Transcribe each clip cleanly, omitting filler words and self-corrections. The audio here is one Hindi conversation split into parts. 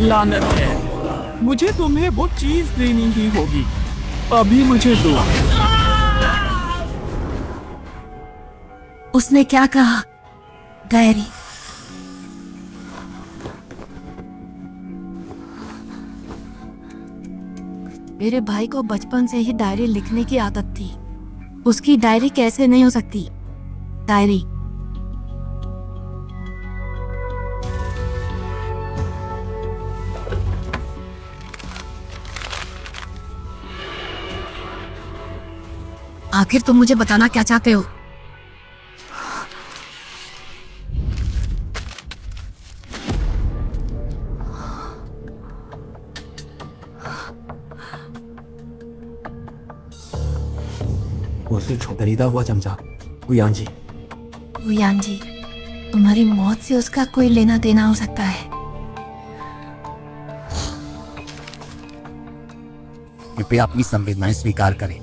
लानत है, मुझे तुम्हें वो चीज देनी ही होगी। अभी मुझे दो। उसने क्या कहा? डायरी। मेरे भाई को बचपन से ही डायरी लिखने की आदत थी। उसकी डायरी कैसे नहीं हो सकती? डायरी। आखिर तुम मुझे बताना क्या चाहते हो? वो是丑的一道我चमचा गुयांग जी। गुयांग जी, तुम्हारी मौत से उसका कोई लेना देना हो सकता है। कृपया अपनी संवेदनाएं स्वीकार करें।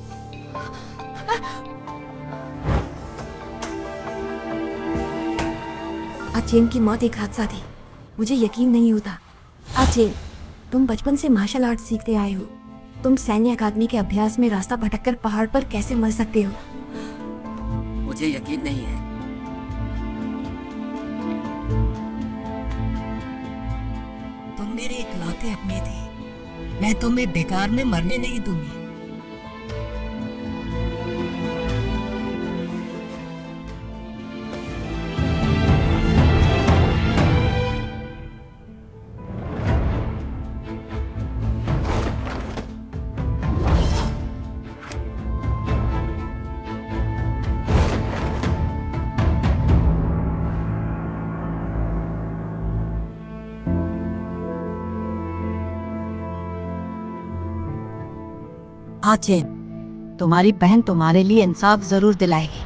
आचेन की मौत एक हादसा थी। मुझे यकीन नहीं होता। आचेन, तुम बचपन से मार्शल आर्ट सीखते आए हो। तुम सैन्य अकादमी के अभ्यास में रास्ता भटककर पहाड़ पर कैसे मर सकते हो? मुझे यकीन नहीं है। तुम मेरे इकलौते अपने थे। मैं तुम्हें बेकार में मरने नहीं दूंगी। आचेन, तुम्हारी बहन तुम्हारे लिए इंसाफ जरूर दिलाएगी।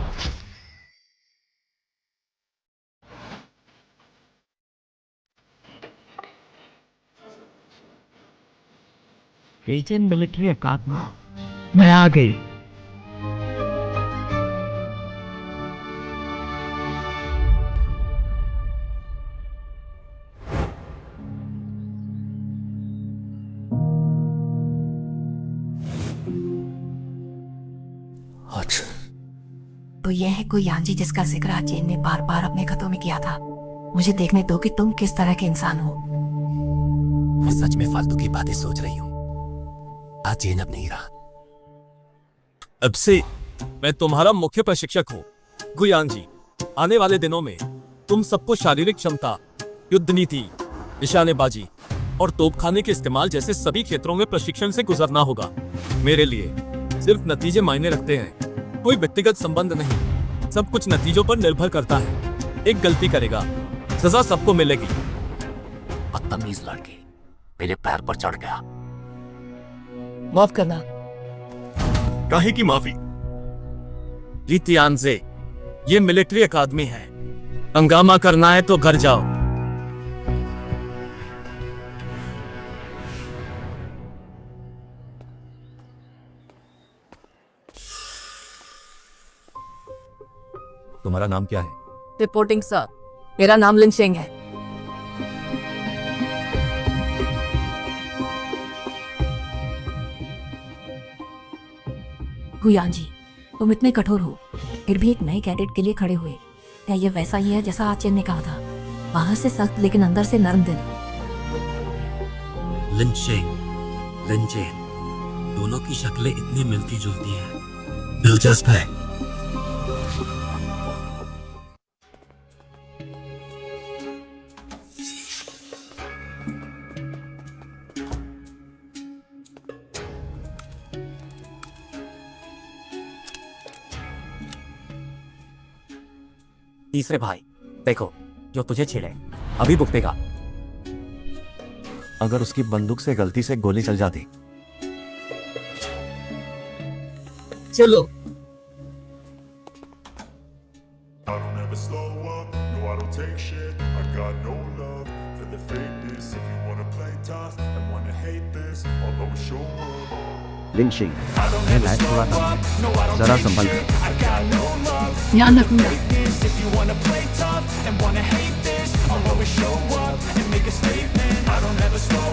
एजेंट मिलिट्री अकादमी, मैं आ गई। अच्छा, तो यह है गुयांग जी जिसका जिक्र आचेन ने बार बार अपने खतों में किया था। मुझे देखने दो कि तुम किस तरह के इंसान हो। मैं सच में फालतू की बातें सोच रही हूँ। आज चैन अब नहीं रहा। अब से मैं तुम्हारा मुख्य प्रशिक्षक हूँ गुयांग जी। आने वाले दिनों में तुम सबको शारीरिक क्षमता, युद्ध नीति, निशानेबाजी और तोपखाने के इस्तेमाल जैसे सभी क्षेत्रों में प्रशिक्षण से गुजरना होगा। मेरे लिए सिर्फ नतीजे मायने रखते हैं, कोई व्यक्तिगत संबंध नहीं। सब कुछ नतीजों पर निर्भर करता है। एक गलती करेगा, सजा सबको मिलेगी। बदतमीज लड़के, मेरे पैर पर चढ़ गया। माफ करना। काहे की माफी? रीतियानजे, ये मिलिट्री अकादमी है। हंगामा करना है तो घर जाओ। तुम्हारा नाम क्या है? रिपोर्टिंग सर, मेरा नाम लिनशेंग है। गुयांग जी, तुम इतने कठोर हो, फिर भी एक नए कैडेट के लिए खड़े हुए। क्या ये वैसा ही है जैसा आचेन ने कहा था? बाहर से सख्त लेकिन अंदर से नरम दिल। लिनशेंग, लिनचेन, दोनों की शक्लें इतनी मिलती जुलती हैं। दिलचस्प है। तीसरे भाई, देखो, जो तुझे छेड़े अभी भुगतेगा। अगर उसकी बंदूक से गलती से गोली चल जाती। चलो। I don't ever slow up, no I don't take shit. I got no love for the fakeness. If you wanna play tough and wanna hate this, I'll always show up. लिनशिंग, I don't मैं ever लाइट slow थोड़ा up, no I don't जरा take Sambhal shit. I got no love ध्यान रखूंगा। fakeness. If you wanna play tough and wanna hate this, I'll always show up and make a statement. I don't ever slow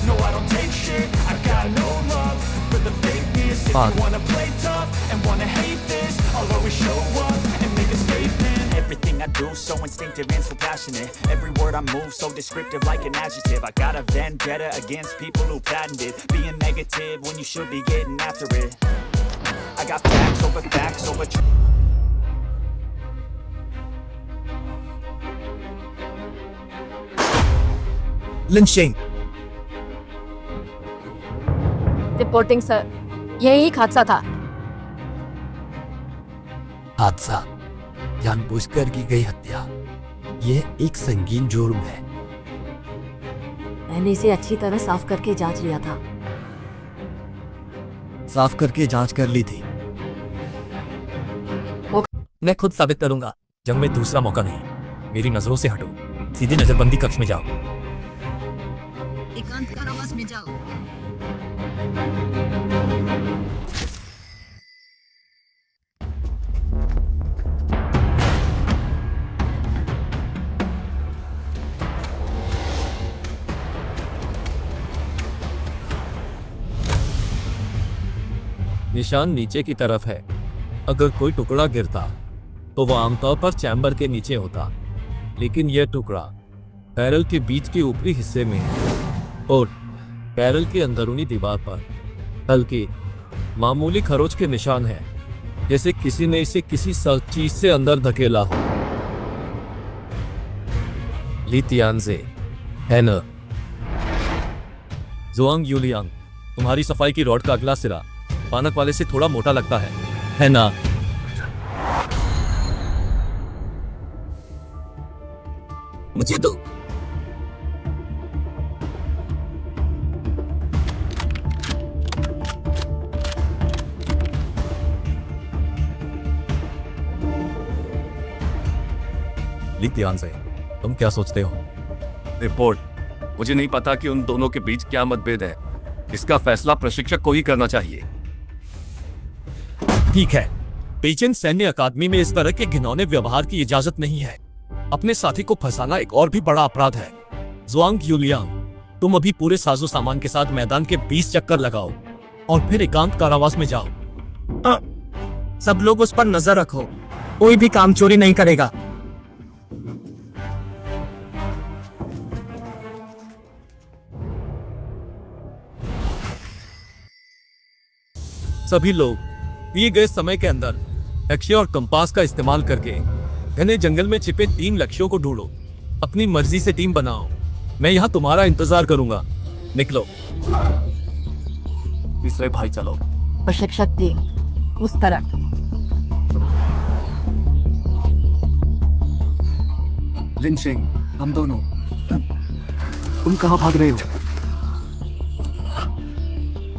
No, I don't take shit, I got no love for the fakeness. If you wanna play tough and wanna hate this, I'll always show up and make a statement. Everything I do so instinctive and so passionate. Every word I move so descriptive like an adjective. I got a vendetta against people who patented being negative when you should be getting after it. I got facts over lynching. Reporting sir, यही एक हादसा था। हादसा, जानबूझकर की गई हत्या, यह एक संगीन जुर्म है। मैंने इसे अच्छी तरह साफ करके जांच लिया था। साफ करके जांच कर ली थी। मैं खुद साबित करूंगा। जंग में दूसरा मौका नहीं। मेरी नजरों से हटो, सीधे नजरबंदी कक्ष में जाओ। एकांत कारावास में जाओ। निशान नीचे की तरफ है। अगर कोई टुकड़ा गिरता तो वह आमतौर पर चैम्बर के नीचे होता, लेकिन यह टुकड़ा पैरल के बीच के ऊपरी हिस्से में है और पैरल के अंदरूनी दीवार पर हल्के मामूली खरोच के निशान है, जैसे किसी ने इसे किसी सख्त चीज से अंदर धकेला हो। ली तियानजे, हैनर, जुआंग यूलियांग, तुम्हारी सफाई की रॉड का अगला सिरा पानक वाले से थोड़ा मोटा लगता है ना? मुझे दो। ली तियानजे, तुम क्या सोचते हो? रिपोर्ट, मुझे नहीं पता कि उन दोनों के बीच क्या मतभेद है। इसका फैसला प्रशिक्षक को ही करना चाहिए। ठीक है, पेचेन सैन्य अकादमी में इस तरह के घिनौने व्यवहार की इजाजत नहीं है। अपने साथी को फंसाना एक और भी बड़ा अपराध है। जुआंग यूलियांग, तुम अभी पूरे साजो सामान के साथ मैदान के 20 चक्कर लगाओ और फिर एकांत कारावास में जाओ। सब लोग उस पर नजर रखो, कोई भी काम चोरी नहीं करेगा। सभी लोग दिए गए समय के अंदर लक्ष्य और कंपास का इस्तेमाल करके घने जंगल में छिपे 3 लक्ष्यों को ढूंढो। अपनी मर्जी से टीम बनाओ। मैं यहाँ तुम्हारा इंतजार करूंगा। निकलो। तीसरे भाई चलो। प्रशिक्षक जी, उस तरह। लिंचिंग, हम दोनों, तुम कहाँ भाग रहे हो?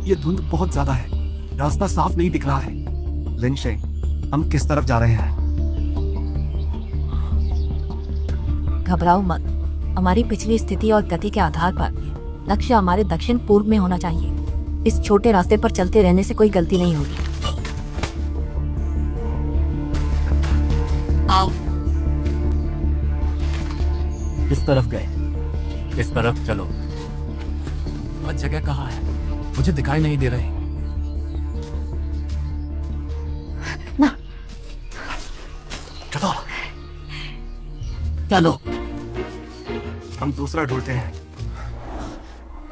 ये धुंध बहुत ज्यादा है, रास्ता साफ नहीं दिख रहा है। लिंचिंग, हम किस तरफ जा रहे हैं? घबराओ मत। हमारी पिछली स्थिति और गति के आधार पर लक्ष्य हमारे दक्षिण पूर्व में होना चाहिए। इस छोटे रास्ते पर चलते रहने से कोई गलती नहीं होगी। आओ। किस तरफ गए? इस तरफ चलो। वह जगह कहाँ है? मुझे दिखाई नहीं दे रही। चलो चलो, हम दूसरा ढूंढते हैं।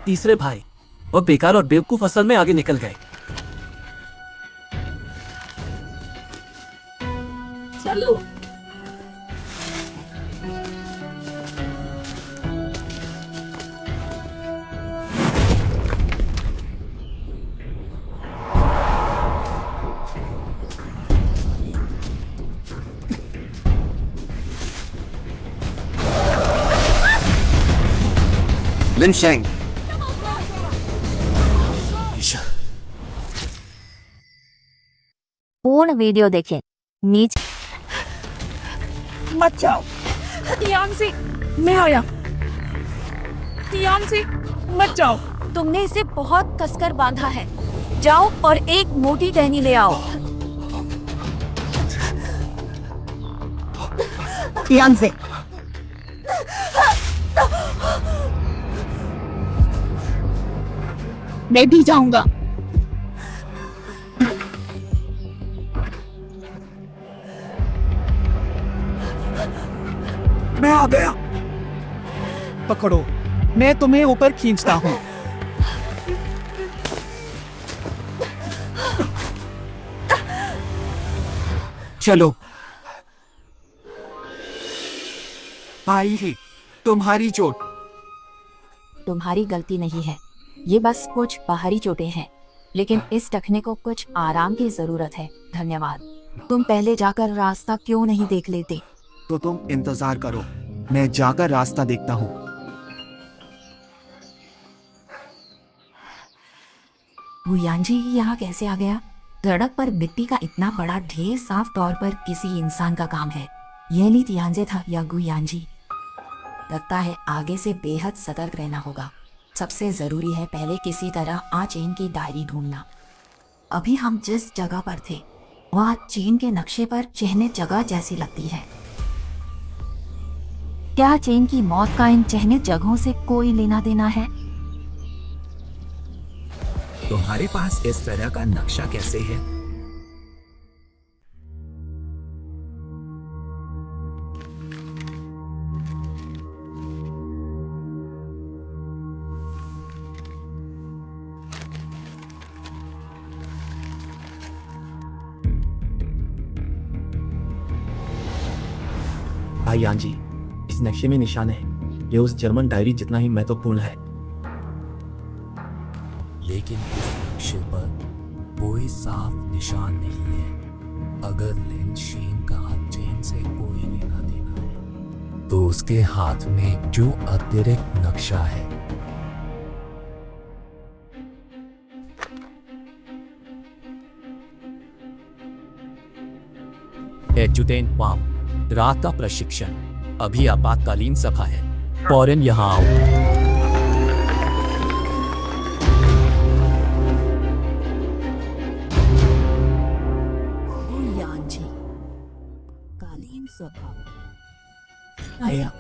तीसरे भाई वो बेकार और बेवकूफ असल में आगे निकल गए। चलो। लिंशेंग, पूर्ण वीडियो देखें नीचे। मत जाओ। तियांसी, मैं आया। तियांसी, मत जाओ। तुमने इसे बहुत कसकर बांधा है। जाओ और एक मोटी टहनी ले आओ। मैं भी जाऊंगा। मैं आ गया। पकड़ो, मैं तुम्हें ऊपर खींचता हूँ। चलो। आई ही तुम्हारी चोट। तुम्हारी गलती नहीं है, ये बस कुछ बाहरी चोटें हैं, लेकिन इस टखने को कुछ आराम की जरूरत है। धन्यवाद। तुम पहले जाकर रास्ता क्यों नहीं देख लेते? तो तुम इंतजार करो, मैं जाकर रास्ता देखता हूँ। गुयान जी यहाँ कैसे आ गया? सड़क पर मिट्टी का इतना बड़ा ढेर साफ तौर पर किसी इंसान का काम है। यह ली तियांजे था या गुयान जी? लगता है आगे से बेहद सतर्क रहना होगा। सबसे जरूरी है पहले किसी तरह आ चेन की डायरी ढूंढना। अभी हम जिस जगह पर थे वहाँ चेन के नक्शे पर चिन्हित जगह जैसी लगती है। क्या चेन की मौत का इन चिन्हित जगहों से कोई लेना देना है? तुम्हारे पास इस तरह का नक्शा कैसे है? भाई यान जी, इस नक्शे में निशान है। ये उस जर्मन डायरी जितना ही महत्वपूर्ण है। लेकिन इस नक्शे पर कोई साफ निशान नहीं है। अगर लिन शेन का चेन से कोई लेना देना है, तो उसके हाथ में जो अतिरिक्त नक्शा है, एजुटेंट वाम, रात का प्रशिक्षण। अभी आपातकालीन सभा है, फौरन यहाँ आओ। गुयान जी, कालीन सभा आया।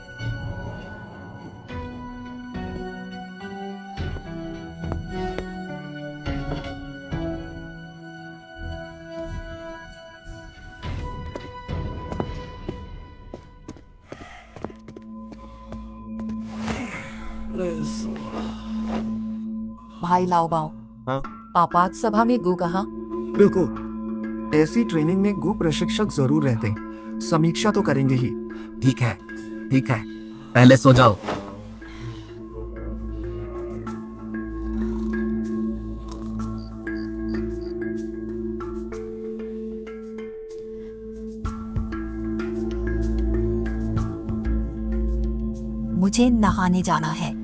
भाई लाओबाओ, हाँ? आपात सभा में गु कहा? बिल्कुल, ऐसी ट्रेनिंग में गु प्रशिक्षक जरूर रहते हैं। समीक्षा तो करेंगे ही। ठीक है, ठीक है, पहले सो जाओ। मुझे नहाने जाना है।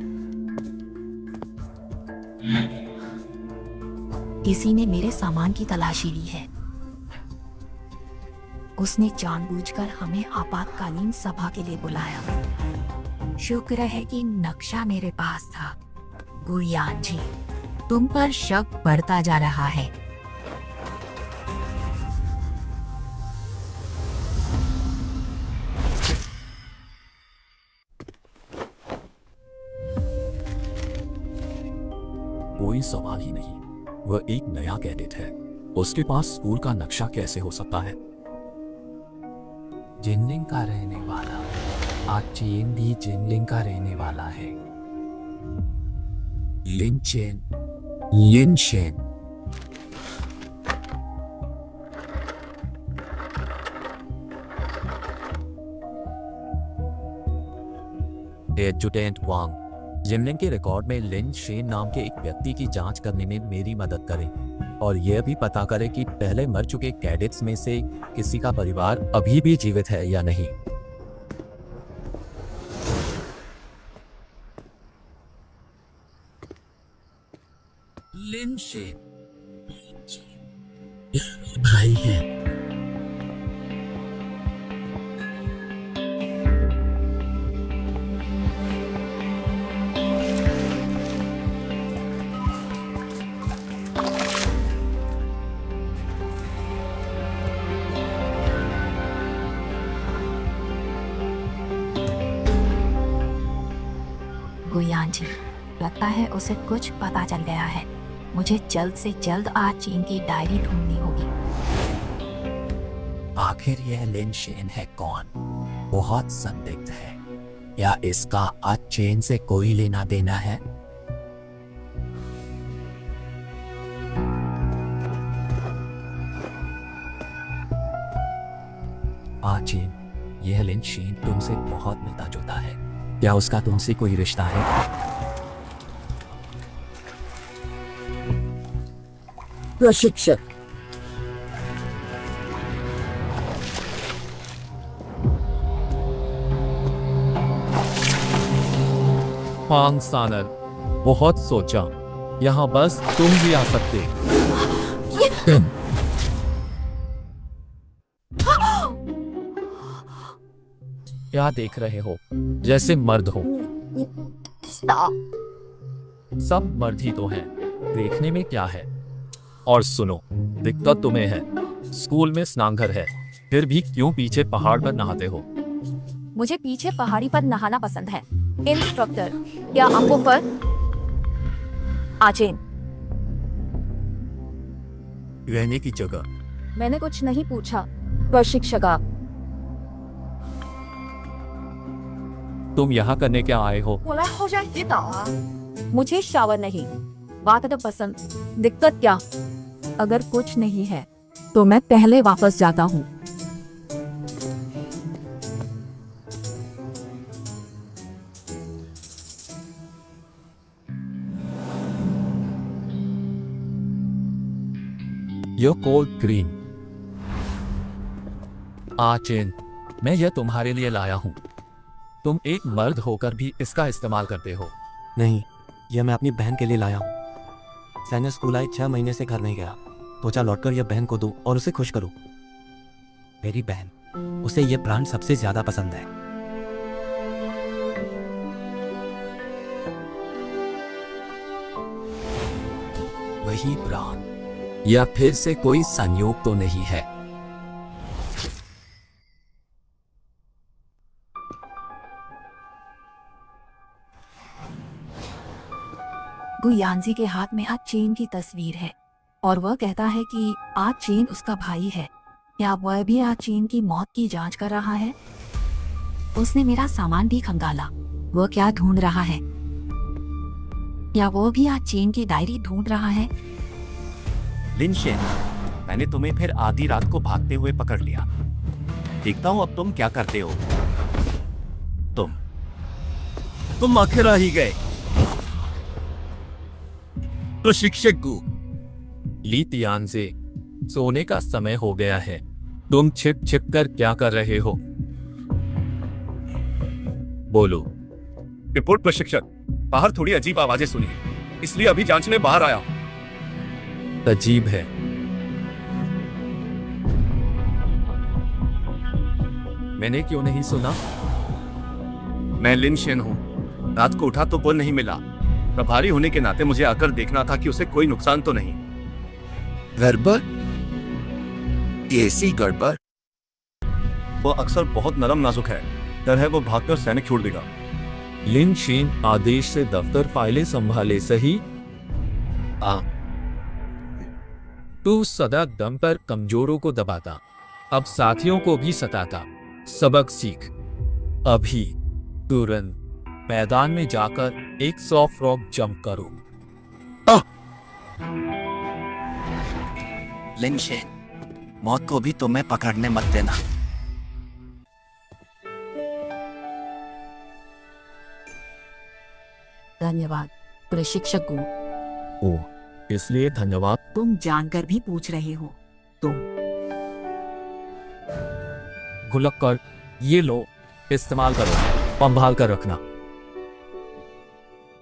किसी ने मेरे सामान की तलाशी ली है। उसने जानबूझकर हमें आपातकालीन सभा के लिए बुलाया। शुक्र है कि नक्शा मेरे पास था। गुयान जी, तुम पर शक बढ़ता जा रहा है। कोई सवाल ही नहीं। वह एक नया कैडेट है, उसके पास स्कूल का नक्शा कैसे हो सकता है? जिनलिंग का रहने वाला, आज चेन भी जिनलिंग का रहने वाला है। लिन चेन, लिन शेन। एजुटेंट वांग, जिनलिंग के रिकॉर्ड में लिन शेन नाम के एक व्यक्ति की जांच करने में मेरी मदद करें और यह भी पता करें कि पहले मर चुके कैडेट्स में से किसी का परिवार अभी भी जीवित है या नहीं। लिन शेन भाई है। गुयान जी, लगता है उसे कुछ पता चल गया है। मुझे जल्द से जल्द आज चीन की डायरी ढूंढनी होगी। आखिर यह लिन शेन है कौन? बहुत संदिग्ध है। या इसका आज चेन से कोई लेना देना है? चेन, यह लिन शेन तुमसे बहुत मिलता जुलता है। क्या उसका तुमसे कोई रिश्ता है? प्रशिक्षक, हांग सानर, बहुत सोचा, यहाँ बस तुम भी आ सकते। क्या देख रहे हो? जैसे मर्द हो। सब मर्द ही तो हैं। देखने में क्या है? और सुनो, दिक्कत तुम्हें है। स्कूल में स्नानघर है, फिर भी क्यों पीछे पहाड़ पर नहाते हो? मुझे पीछे पहाड़ी पर नहाना पसंद है। इंस्ट्रक्टर, क्या आपको पर आचेन? रहने की जगह। मैंने कुछ नहीं पूछा। प्रशिक्षका, तुम यहाँ करने क्या आए हो? मुझे शावर नहीं, बात तो पसंद। दिक्कत क्या? अगर कुछ नहीं है तो मैं पहले वापस जाता हूँ। You're cold green. आचेन, मैं यह तुम्हारे लिए लाया हूँ। तुम एक मर्द होकर भी इसका इस्तेमाल करते हो। नहीं, यह मैं अपनी बहन के लिए लाया हूँ। सैन्य स्कूल आई 6 महीने से घर नहीं गया। सोचा लौटकर यह बहन को दूं और उसे खुश करूं। मेरी बहन, उसे यह ब्रांड सबसे ज्यादा पसंद है। वही ब्रांड, या फिर से कोई संयोग तो नहीं है? गुयांजी के हाथ में आज चीन की तस्वीर है और वह कहता है कि आज चीन उसका भाई है। क्या वह भी आज चीन की मौत की जांच कर रहा है? उसने मेरा सामान भी खंगाला। वह क्या ढूंढ रहा है? क्या वो भी आज चीन की डायरी ढूंढ रहा है? लिन शेन, मैंने तुम्हें फिर आधी रात को भागते हुए पकड़ लिया। देखता हूं अब तुम क्या करते हो। तुम आखिर आ ही गए। प्रशिक्षक गु, ली तियानजे, सोने का समय हो गया है। तुम छिप छिप कर क्या कर रहे हो? बोलो। रिपोर्ट प्रशिक्षक, बाहर थोड़ी अजीब आवाजें सुनी, इसलिए अभी जांचने बाहर आया हूं। अजीब है। मैंने क्यों नहीं सुना? मैं लिन शेन हूं। रात को उठा तो पुल नहीं मिला। प्रभारी होने के नाते मुझे आकर देखना था कि उसे कोई नुकसान तो नहीं। गड़बड़? कैसी गड़बड़? वो अक्सर बहुत नरम नाजुक है। डर है वो भागकर सैनिक छोड़ देगा। लिन शेन आदेश से दफ्तर फाइलें संभाले, सही? तू सदा दम पर कमजोरों को दबाता, अब साथियों को भी सताता। सबक सीख। अभी तुरंत मैदान में जाकर 100 फ्रॉग जंप करो। लिन शेन, मौत को भी तुम्हें पकड़ने मत देना। धन्यवाद प्रशिक्षक गु। ओ, इसलिए धन्यवाद। तुम जानकर भी पूछ रहे हो? तुम गुलक कर, ये लो, इस्तेमाल करो, संभाल कर रखना।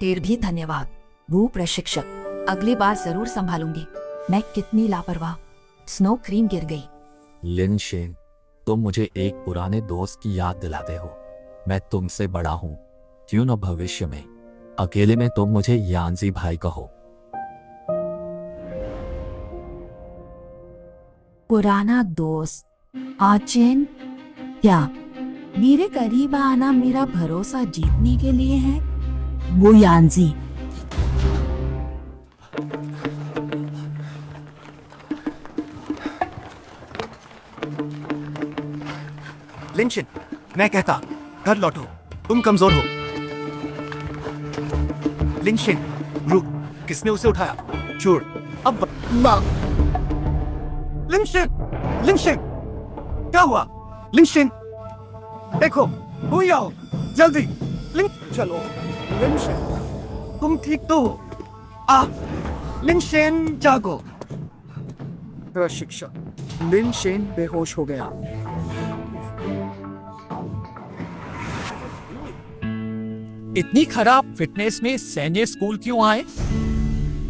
फिर भी धन्यवाद वो प्रशिक्षक। अगली बार जरूर संभालूंगी। मैं कितनी लापरवाह। स्नो क्रीम गिर गई। लिन शेन, तुम मुझे एक पुराने दोस्त की याद दिलाते हो। मैं तुमसे बड़ा हूं, क्यों न भविष्य में अकेले में तुम मुझे यांजी भाई कहो। पुराना दोस्त आचेन, क्या मेरे करीब आना मेरा भरोसा जीतने के लिए है? वो यांजी। लिंशिन, मैं कहता घर लौटो, तुम कमजोर हो। लिंशिन, रुक, किसने उसे उठाया? छोड़, अब माँ लिंशिन, लिंशिन, क्या हुआ? लिंशिन, देखो, हुई आओ, जल्दी, चलो, लिंशिन, तुम ठीक तो हो? लिंशिन, जागो। प्रशिक्षक लिनशेन बेहोश हो गया। इतनी खराब फिटनेस में सैन्य स्कूल क्यों आए?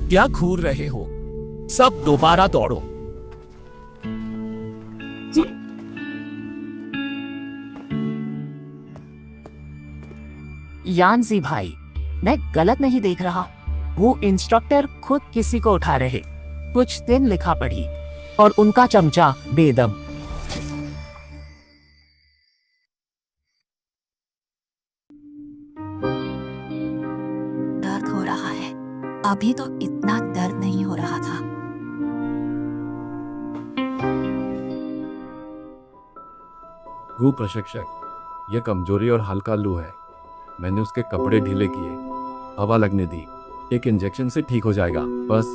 क्या घूर रहे हो? सब दोबारा दौड़ो। यानजी भाई, मैं गलत नहीं देख रहा। वो इंस्ट्रक्टर खुद किसी को उठा रहे, कुछ दिन लिखा पढ़ी, और उनका चमचा बेदम। दर्द हो रहा है। अभी तो इतना दर्द नहीं हो रहा था। गु प्रशिक्षक, यह कमजोरी और हल्का लू है। मैंने उसके कपड़े ढीले किए, हवा लगने दी, एक इंजेक्शन से ठीक हो जाएगा, बस।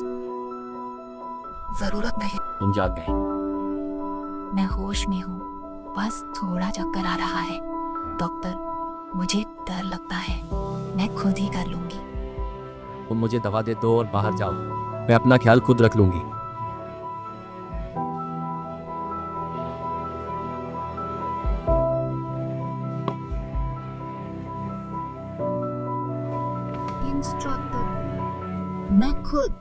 जरूरत नहीं। तुम जाग गए। मैं होश में हूँ, बस थोड़ा चक्कर आ रहा है। डॉक्टर, मुझे डर लगता है। मैं खुद ही कर लूंगी। तुम मुझे दवा दे दो और बाहर जाओ, मैं अपना ख्याल खुद रख लूंगी। इंस्ट्रक्टर, मैं खुद।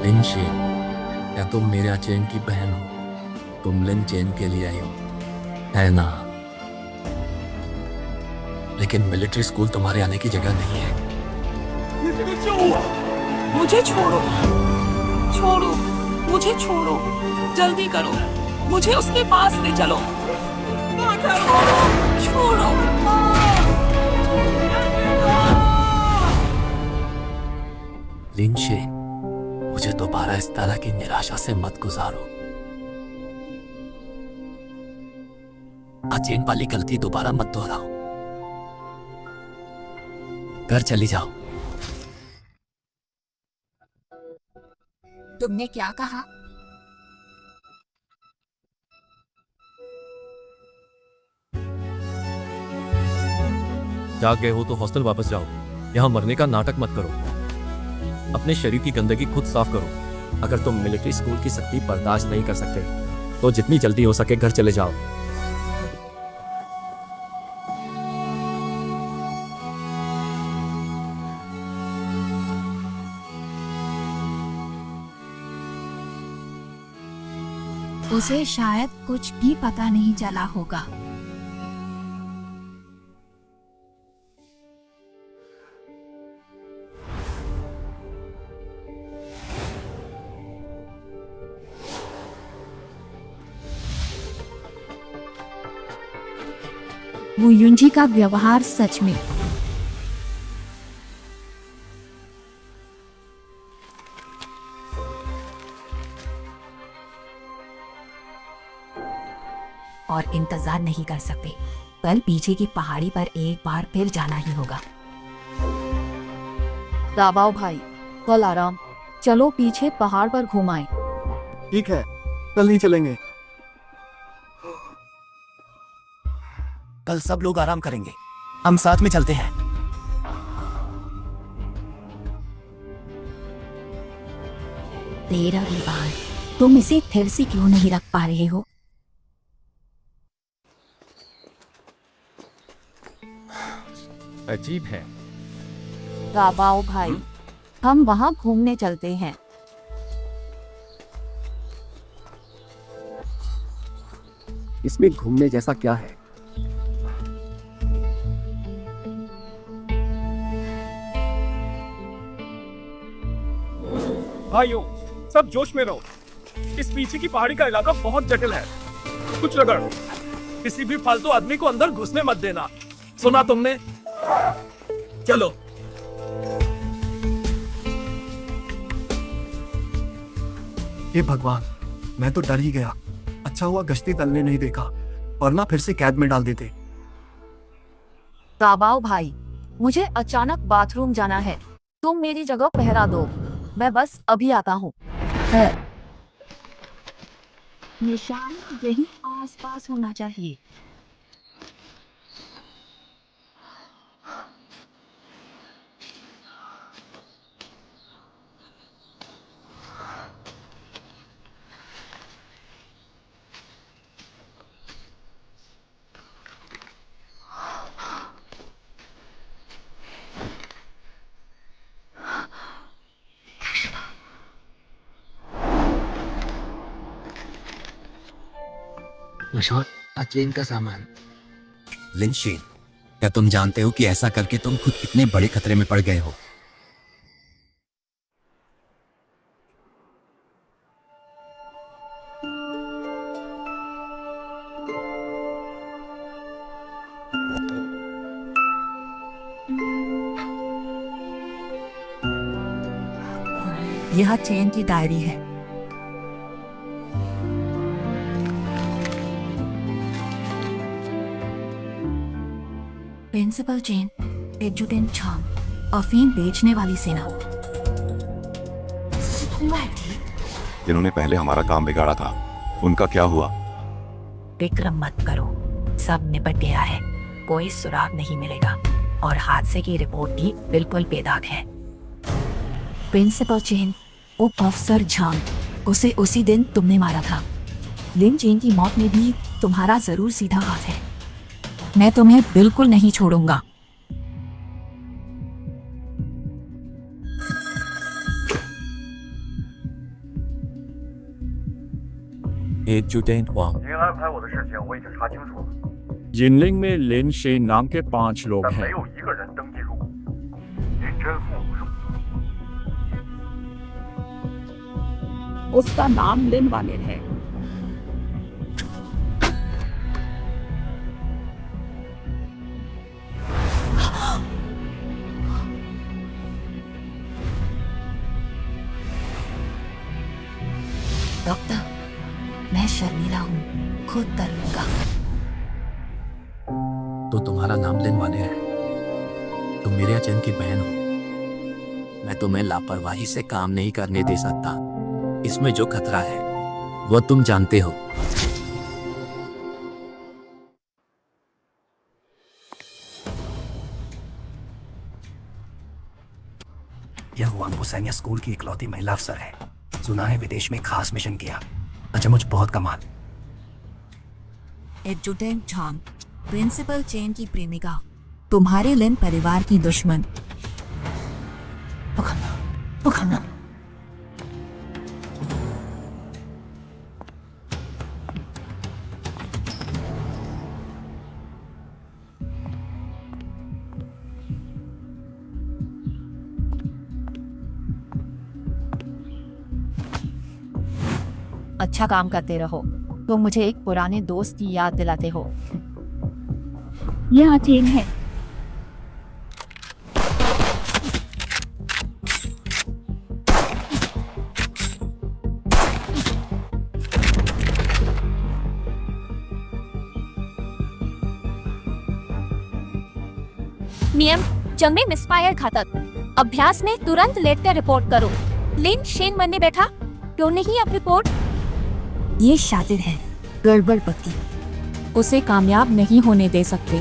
लिनशेन, क्या तुम मेरा चैन की बहन हो? तुम लिन चैन के लिए आई हो, है ना? लेकिन मिलिट्री स्कूल तुम्हारे आने की जगह नहीं है। मुझे छोड़ो, छोड़ो, मुझे छोड़ो, जल्दी करो, मुझे उसके पास ले चलो। छोड़ो, छोड़ो। लिनशेन, मुझे दोबारा इस तरह की निराशा से मत गुजारो। अचेन वाली गलती दोबारा मत दोहराओ। घर चली जाओ। तुमने क्या कहा? जाग गए हो तो हॉस्टल वापस जाओ। यहाँ मरने का नाटक मत करो। अपने शरीर की गंदगी खुद साफ करो। अगर तुम मिलिट्री स्कूल की सख्ती बर्दाश्त नहीं कर सकते तो जितनी जल्दी हो सके घर चले जाओ। उसे शायद कुछ भी पता नहीं चला होगा। वो युंजी का व्यवहार सच में और इंतजार नहीं कर सकते। कल पीछे की पहाड़ी पर एक बार फिर जाना ही होगा। दाबाओ भाई, कल आराम। चलो पीछे पहाड़ पर घुमाएं। ठीक है, कल नहीं चलेंगे। कल सब लोग आराम करेंगे, हम साथ में चलते हैं। तेरा भी बार, तुम इसे फिर से क्यों नहीं रख पा रहे हो? अजीब है। दाबाओ भाई, हम वहां घूमने चलते हैं। इसमें घूमने जैसा क्या है? भाइयों, सब जोश में रहो। इस पीछे की पहाड़ी का इलाका बहुत जटिल है। कुछ रगड़, किसी भी फालतू आदमी को अंदर घुसने मत देना। सुना तुमने? चलो। हे भगवान, मैं तो डर ही गया। अच्छा हुआ गश्ती दल ने नहीं देखा, वरना फिर से कैद में डाल देते। ताबाओ भाई, मुझे अचानक बाथरूम जाना है, तुम मेरी जगह पहरा दो, मैं बस अभी आता हूँ। निशान यही आसपास होना चाहिए। ट्रेन का सामान। लिंशेन, क्या तुम जानते हो कि ऐसा करके तुम खुद कितने बड़े खतरे में पड़ गए हो? यह चेन की डायरी है। प्रिंसिपल चेन, एडजुटेंट छाम, अफीम बेचने वाली सेना। जिन्होंने पहले हमारा काम बिगाड़ा था, उनका क्या हुआ? विक्रम मत करो, सब निपट गया है, कोई सुराग नहीं मिलेगा और हादसे की रिपोर्ट भी बिल्कुल बेदाग है। प्रिंसिपल चेन, उप अफसर झांग, उसे उसी दिन तुमने मारा था। लिन चेन की मौत में भी तुम्हारा जरूर सीधा हाथ है। मैं तुम्हें बिल्कुल नहीं छोड़ूंगा। एडजुटेंट वांग, जिनलिंग में लिन शेन नाम के 5 लोग हैं। उसका नाम लिन वाले है। डॉक्टर, मैं शर्मिला हूँ, खुद कर लूंगा। तो तुम्हारा नाम लिन वाले है। तुम मेरे अचन की बहन हो। मैं तुम्हें लापरवाही से काम नहीं करने दे सकता। इसमें जो खतरा है वो तुम जानते हो। यह वांगो सैन्य स्कूल की इकलौती महिला अफसर है। सुना है विदेश में खास मिशन किया। अचमुच बहुत कमाल। एडजुटेंट झांग, प्रिंसिपल चेन की प्रेमिका, तुम्हारे लिन परिवार की दुश्मन। पकड़ना। अच्छा काम करते रहो, तुम मुझे एक पुराने दोस्त की याद दिलाते हो। यह चेन है। नियम, जंग में मिसफायर घातक। अभ्यास में तुरंत लेटकर रिपोर्ट करो। लिन शेन मरने बैठा, क्यों नहीं अब रिपोर्ट? ये शातिर है, गड़बड़ पक्की, उसे कामयाब नहीं होने दे सकते।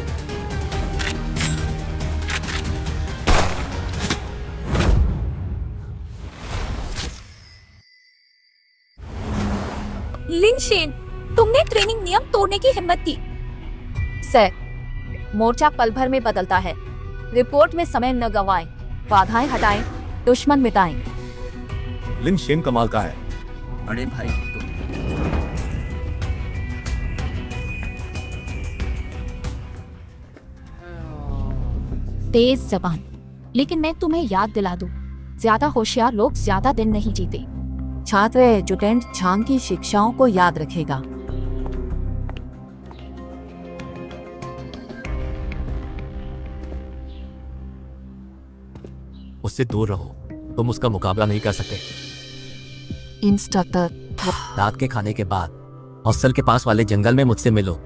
लिन शेन, तुमने ट्रेनिंग नियम तोड़ने की हिम्मत की। सर, मोर्चा पल भर में बदलता है। रिपोर्ट में समय न गवाएं, बाधाएं हटाएं, दुश्मन मिटाएं। लिन शेन कमाल का है। बड़े भाई तेज जबान, लेकिन मैं तुम्हें याद दिला दूं, ज्यादा होशियार लोग ज्यादा दिन नहीं जीते। छात्र एजुटेंट झांग की शिक्षाओं को याद रखेगा। उससे दूर रहो, तुम उसका मुकाबला नहीं कर सकते। इंस्ट्रक्टर, रात के खाने के बाद हॉस्टल के पास वाले जंगल में मुझसे मिलो।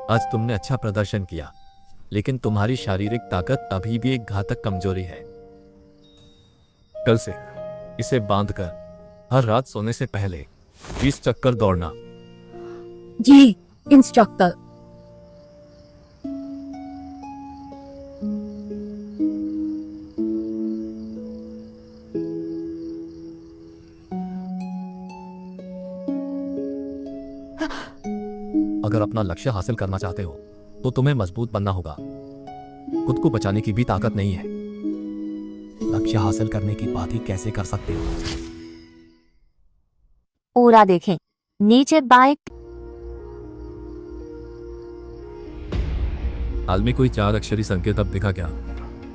आज तुमने अच्छा प्रदर्शन किया, लेकिन तुम्हारी शारीरिक ताकत अभी भी एक घातक कमजोरी है। कल से इसे बांधकर हर रात सोने से पहले 20 चक्कर दौड़ना। जी इंस्ट्रक्टर। अगर अपना लक्ष्य हासिल करना चाहते हो तो तुम्हें मजबूत बनना होगा। खुद को बचाने की भी ताकत नहीं है। लक्ष्य हासिल करने की बात ही कैसे कर सकते हो? पूरा देखें, नीचे बाएं। हाल में कोई 4 अक्षरी संकेत अब दिखा क्या?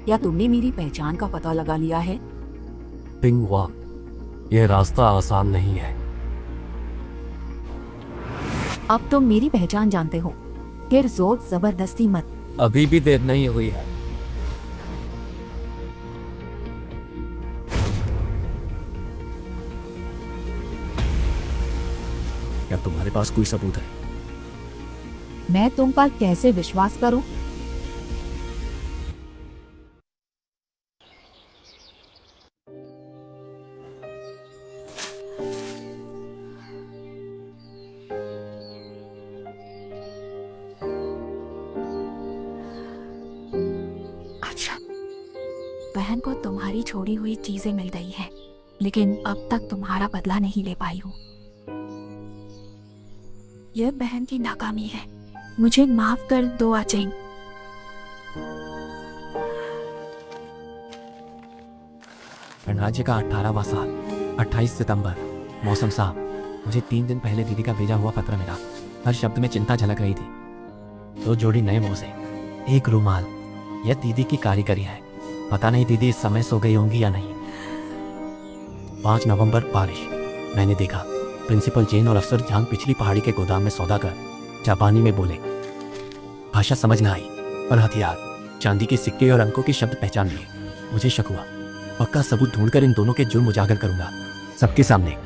क्या तुमने मेरी पहचान का पता लगा लिया है? पिंग हुआ, यह रास्ता आसान नहीं है। अब तुम मेरी पहचान जानते हो, फिर जोर जबरदस्ती मत। अभी भी देर नहीं हुई है। क्या तुम्हारे पास कोई सबूत है? मैं तुम पर कैसे विश्वास करूं? बहन को तुम्हारी छोड़ी हुई चीजें मिल गई हैं, लेकिन अब तक तुम्हारा बदला नहीं ले पाई हूँ। यह बहन की नाकामी है। मुझे माफ कर दो अचेंग। गणराज्य का 18वां साल, 28 सितंबर। मौसम साफ। मुझे 3 दिन पहले दीदी का भेजा हुआ पत्र मिला। हर शब्द में चिंता झलक रही थी। 2 जोड़ी नए मोजे, 1 रुमाल। यह दीदी की कारीगरी है। पता नहीं दीदी इस समय सो गई होंगी या नहीं। 5 नवंबर, बारिश। मैंने देखा प्रिंसिपल जैन और अफसर झांग पिछली पहाड़ी के गोदाम में सौदा कर जापानी में बोले। भाषा समझ ना आई, पर हथियार, चांदी के सिक्के और अंकों के शब्द पहचान लिए। मुझे शक हुआ। पक्का सबूत ढूंढकर इन दोनों के जुर्म उजागर करूंगा, सबके सामने।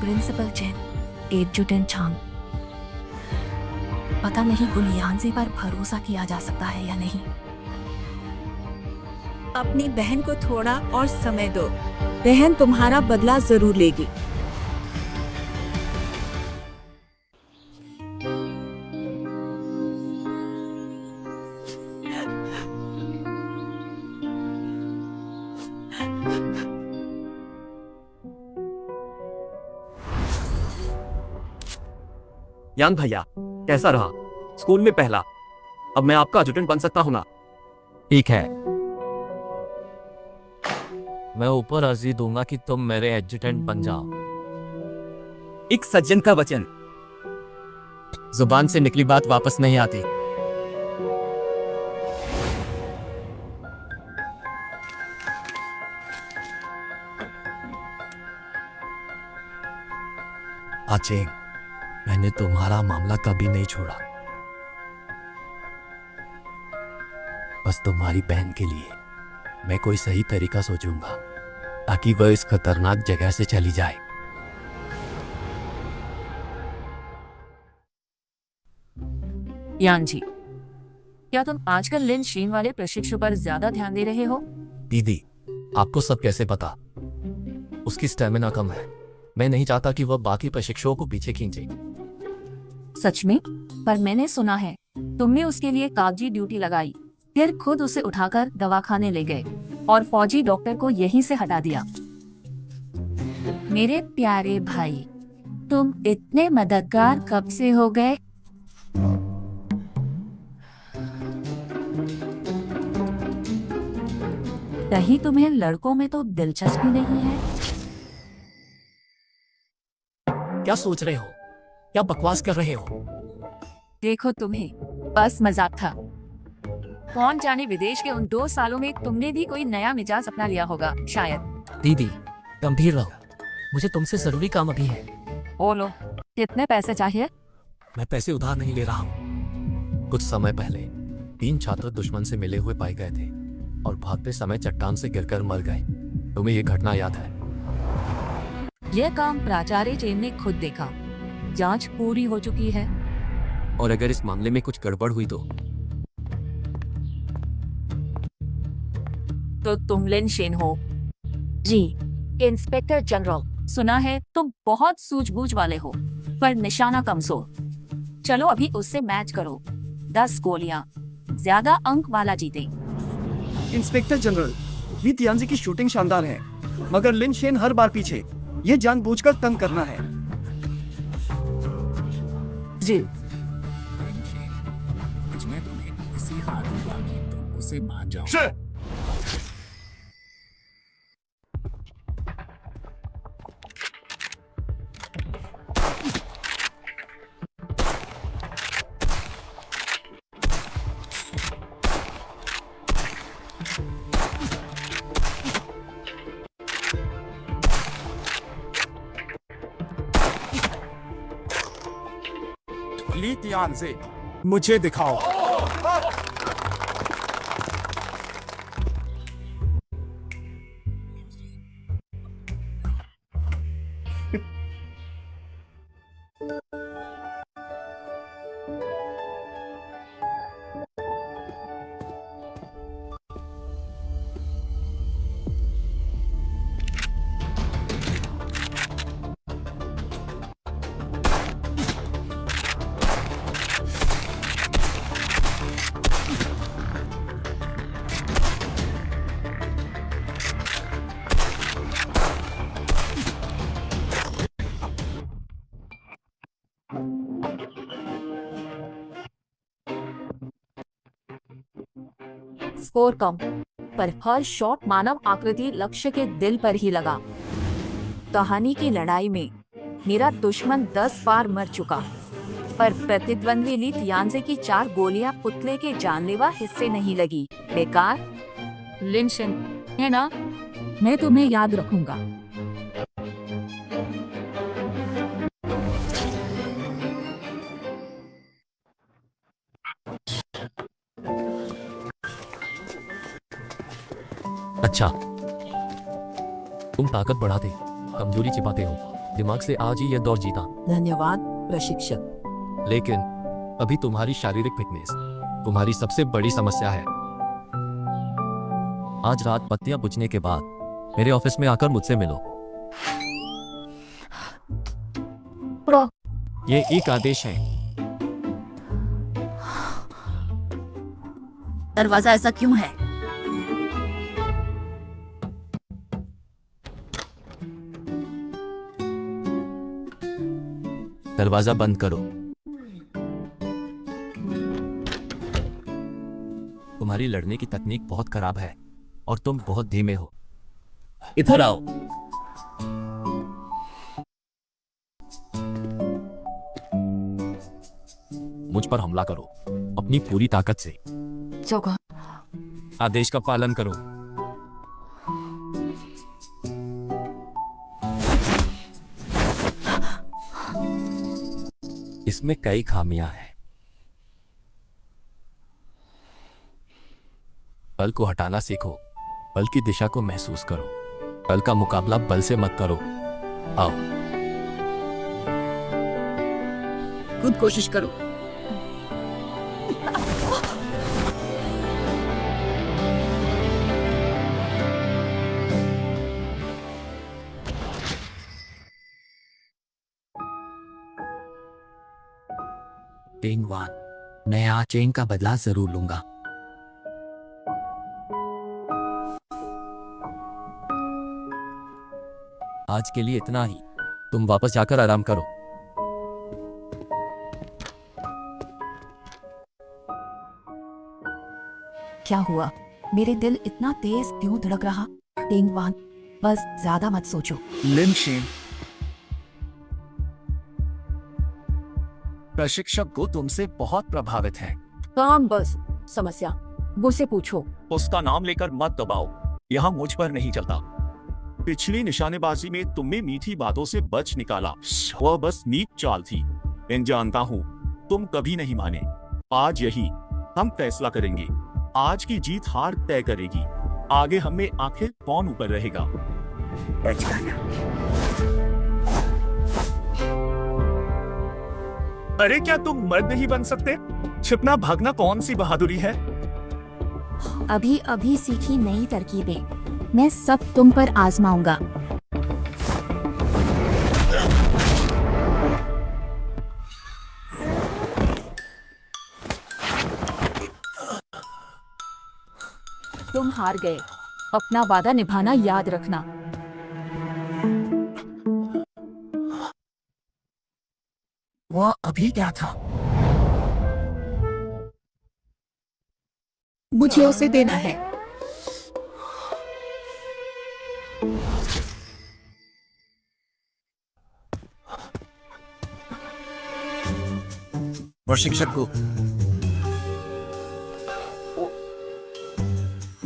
Principal Jain, adjutant Zhang. पता नहीं गुलियांजी पर भरोसा किया जा सकता है या नहीं। अपनी बहन को थोड़ा और समय दो। बहन तुम्हारा बदला जरूर लेगी। यांग भैया, कैसा रहा? स्कूल में पहला। अब मैं आपका एडजुटेंट बन सकता हूं ना? ठीक है, मैं ऊपर अर्जी दूंगा कि तुम मेरे एडजुटेंट बन जाओ। एक सज्जन का वचन। जुबान से निकली बात वापस नहीं आती। आचेंग, मैंने तुम्हारा मामला कभी नहीं छोड़ा। बस तुम्हारी बहन के लिए मैं कोई सही तरीका सोचूंगा ताकि वह इस खतरनाक जगह से चली जाए। यान जी, क्या तुम आजकल लिन शीन वाले प्रशिक्षु पर ज्यादा ध्यान दे रहे हो? दीदी, आपको सब कैसे पता? उसकी स्टेमिना कम है। मैं नहीं चाहता कि वह बाकी प्रशिक्षुओं को पीछे खींचे। सच में? पर मैंने सुना है तुमने उसके लिए कागजी ड्यूटी लगाई, फिर खुद उसे उठाकर दवाखाने ले गए और फौजी डॉक्टर को यहीं से हटा दिया। मेरे प्यारे भाई, तुम इतने मददगार कब से हो गए? कहीं तुम्हें लड़कों में तो दिलचस्पी नहीं है? क्या सोच रहे हो? क्या बकवास कर रहे हो? देखो तुम्हें, बस मजाक था। कौन जाने विदेश के उन 2 सालों में तुमने भी कोई नया मिजाज अपना लिया होगा शायद। दीदी गंभीर रहो, मुझे तुमसे जरूरी काम अभी है। बोलो, कितने पैसे चाहिए? मैं पैसे उधार नहीं ले रहा हूँ। कुछ समय पहले 3 छात्र दुश्मन से मिले हुए पाए गए थे और भागते समय चट्टान से गिरकर मर गए। तुम्हें ये घटना याद है? यह काम प्राचार्य जैन ने खुद देखा। जांच पूरी हो चुकी है। और अगर इस मामले में कुछ गड़बड़ हुई तो तुम लिन शेन हो? जी, इंस्पेक्टर जनरल। सुना है तुम बहुत सूझबूझ वाले हो, पर निशाना कमजोर। चलो अभी उससे मैच करो। 10 गोलियां, ज्यादा अंक वाला जीते। इंस्पेक्टर जनरल, ली तियांजी की शूटिंग शानदार है, मगर लिन शेन हर बार पीछे। ये जानबूझकर तंग करना है। जी, मैं तुम्हें इसी हाथ दूंगा कि तुम उसे मान जाओ। ली तियांजे, मुझे दिखाओ। स्कोर कम, पर हर शॉट मानव आकृति लक्ष्य के दिल पर ही लगा। कहानी की लड़ाई में मेरा दुश्मन 10 बार मर चुका, पर प्रतिद्वंद्वी ली तियांजे की 4 गोलियां पुतले के जानलेवा हिस्से नहीं लगी। बेकार। लिन शेन, है ना? मैं तुम्हें याद रखूंगा। अच्छा, तुम ताकत बढ़ाते, कमजोरी छिपाते हो। दिमाग से आज ही यह दौर जीता। धन्यवाद प्रशिक्षक। लेकिन अभी तुम्हारी शारीरिक फिटनेस तुम्हारी सबसे बड़ी समस्या है। आज रात बत्तियां बुझने के बाद मेरे ऑफिस में आकर मुझसे मिलो। ये एक आदेश है। दरवाजा ऐसा क्यों है? दरवाजा बंद करो। तुम्हारी लड़ने की तकनीक बहुत खराब है और तुम बहुत धीमे हो। इधर आओ। मुझ पर हमला करो अपनी पूरी ताकत से। जगह आदेश का पालन करो। इसमें कई खामियां हैं। बल को हटाना सीखो, बल की दिशा को महसूस करो। बल का मुकाबला बल से मत करो। आओ, खुद कोशिश करो। टेंगवान, नया चेन का बदला जरूर लूंगा। आज के लिए इतना ही। तुम वापस जाकर आराम करो। क्या हुआ? मेरे दिल इतना तेज क्यों धड़क रहा? टेंगवान, बस ज्यादा मत सोचो। लिन शेन, प्रशिक्षक को तुमसे बहुत प्रभावित है। काम बस समस्या मुझसे पूछो। उसका नाम लेकर मत दबाओ, यहाँ मुझ पर नहीं चलता। पिछली निशानेबाजी में तुमने मीठी बातों से बच निकाला, वह बस नीच चाल थी। मैं जानता हूँ तुम कभी नहीं माने। आज यही हम फैसला करेंगे। आज की जीत हार तय करेगी। आगे हमें आखिर कौन ऊपर रहेगा। अरे क्या तुम मर्द नहीं बन सकते? छिपना भागना कौन सी बहादुरी है? अभी अभी सीखी नई तरकीबें, मैं सब तुम पर आजमाऊंगा। तुम हार गए, अपना वादा निभाना याद रखना। वह अभी क्या था? मुझे उसे देना है। प्रशिक्षक को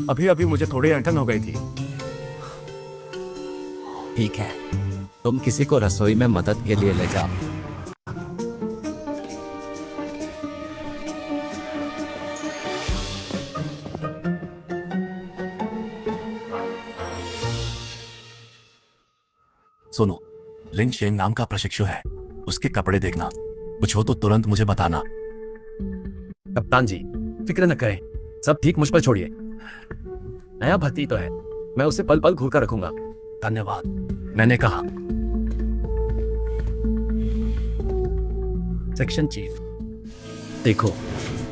अभी अभी मुझे थोड़ी अड़चन हो गई थी। ठीक है, तुम किसी को रसोई में मदद के लिए ले जाओ। सुनो, लिन शेंग नाम का प्रशिक्षु है, उसके कपड़े देखना, कुछ हो तो तुरंत मुझे बताना। कप्तान जी, फिक्र न करें, सब ठीक, मुझ पर छोड़िए। नया भर्ती तो है, मैं उसे पल पल घूर कर रखूंगा। धन्यवाद, मैंने कहा। सेक्शन चीफ, देखो,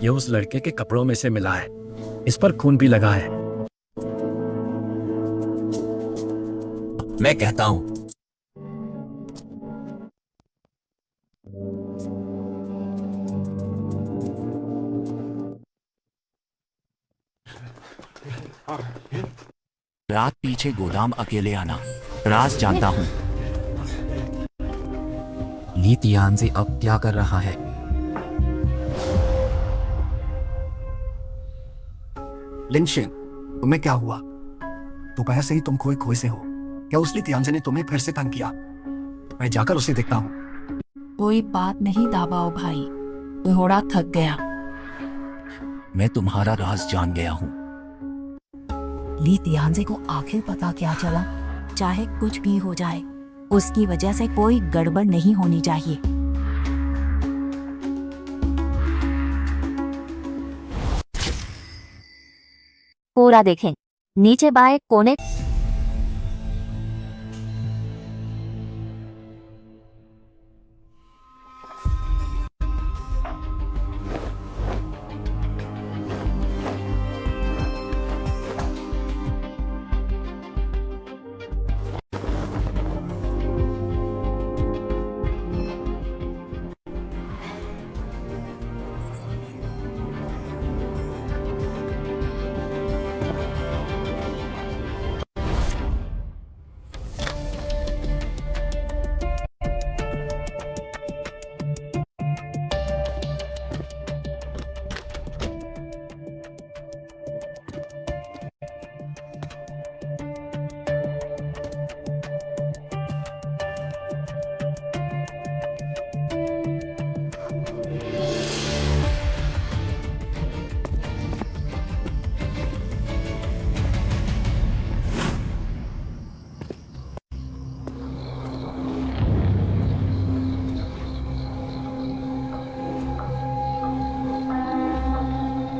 ये उस लड़के के कपड़ों में से मिला है, इस पर खून भी लगा है। मैं कहता हूं रात पीछे गोदाम अकेले आना, राज जानता हूँ। ली तियानजी अब क्या कर रहा है? लिनशेन, तुम्हें क्या हुआ? दोपहर से ही तुम खोए खोए से हो। क्या उस ली तियानजी ने तुम्हें फिर से तंग किया? मैं जाकर उसे देखता हूँ। कोई बात नहीं दाबाओ भाई, थोड़ा थक गया। मैं तुम्हारा राज जान गया हूँ। ली तियानजे को आखिर पता क्या चला? चाहे कुछ भी हो जाए, उसकी वजह से कोई गड़बड़ नहीं होनी चाहिए। पूरा देखें, नीचे बाएं कोने।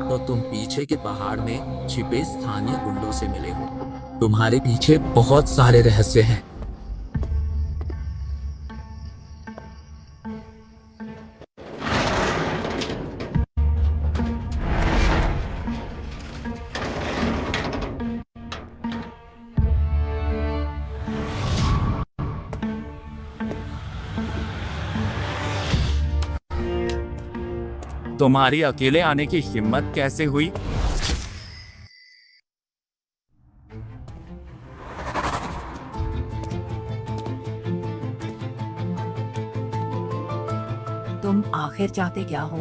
तो तुम पीछे के पहाड़ में छिपे स्थानीय गुंडों से मिले हो। तुम्हारे पीछे बहुत सारे रहस्य हैं। तुम्हारी अकेले आने की हिम्मत कैसे हुई? तुम आखिर चाहते क्या हो?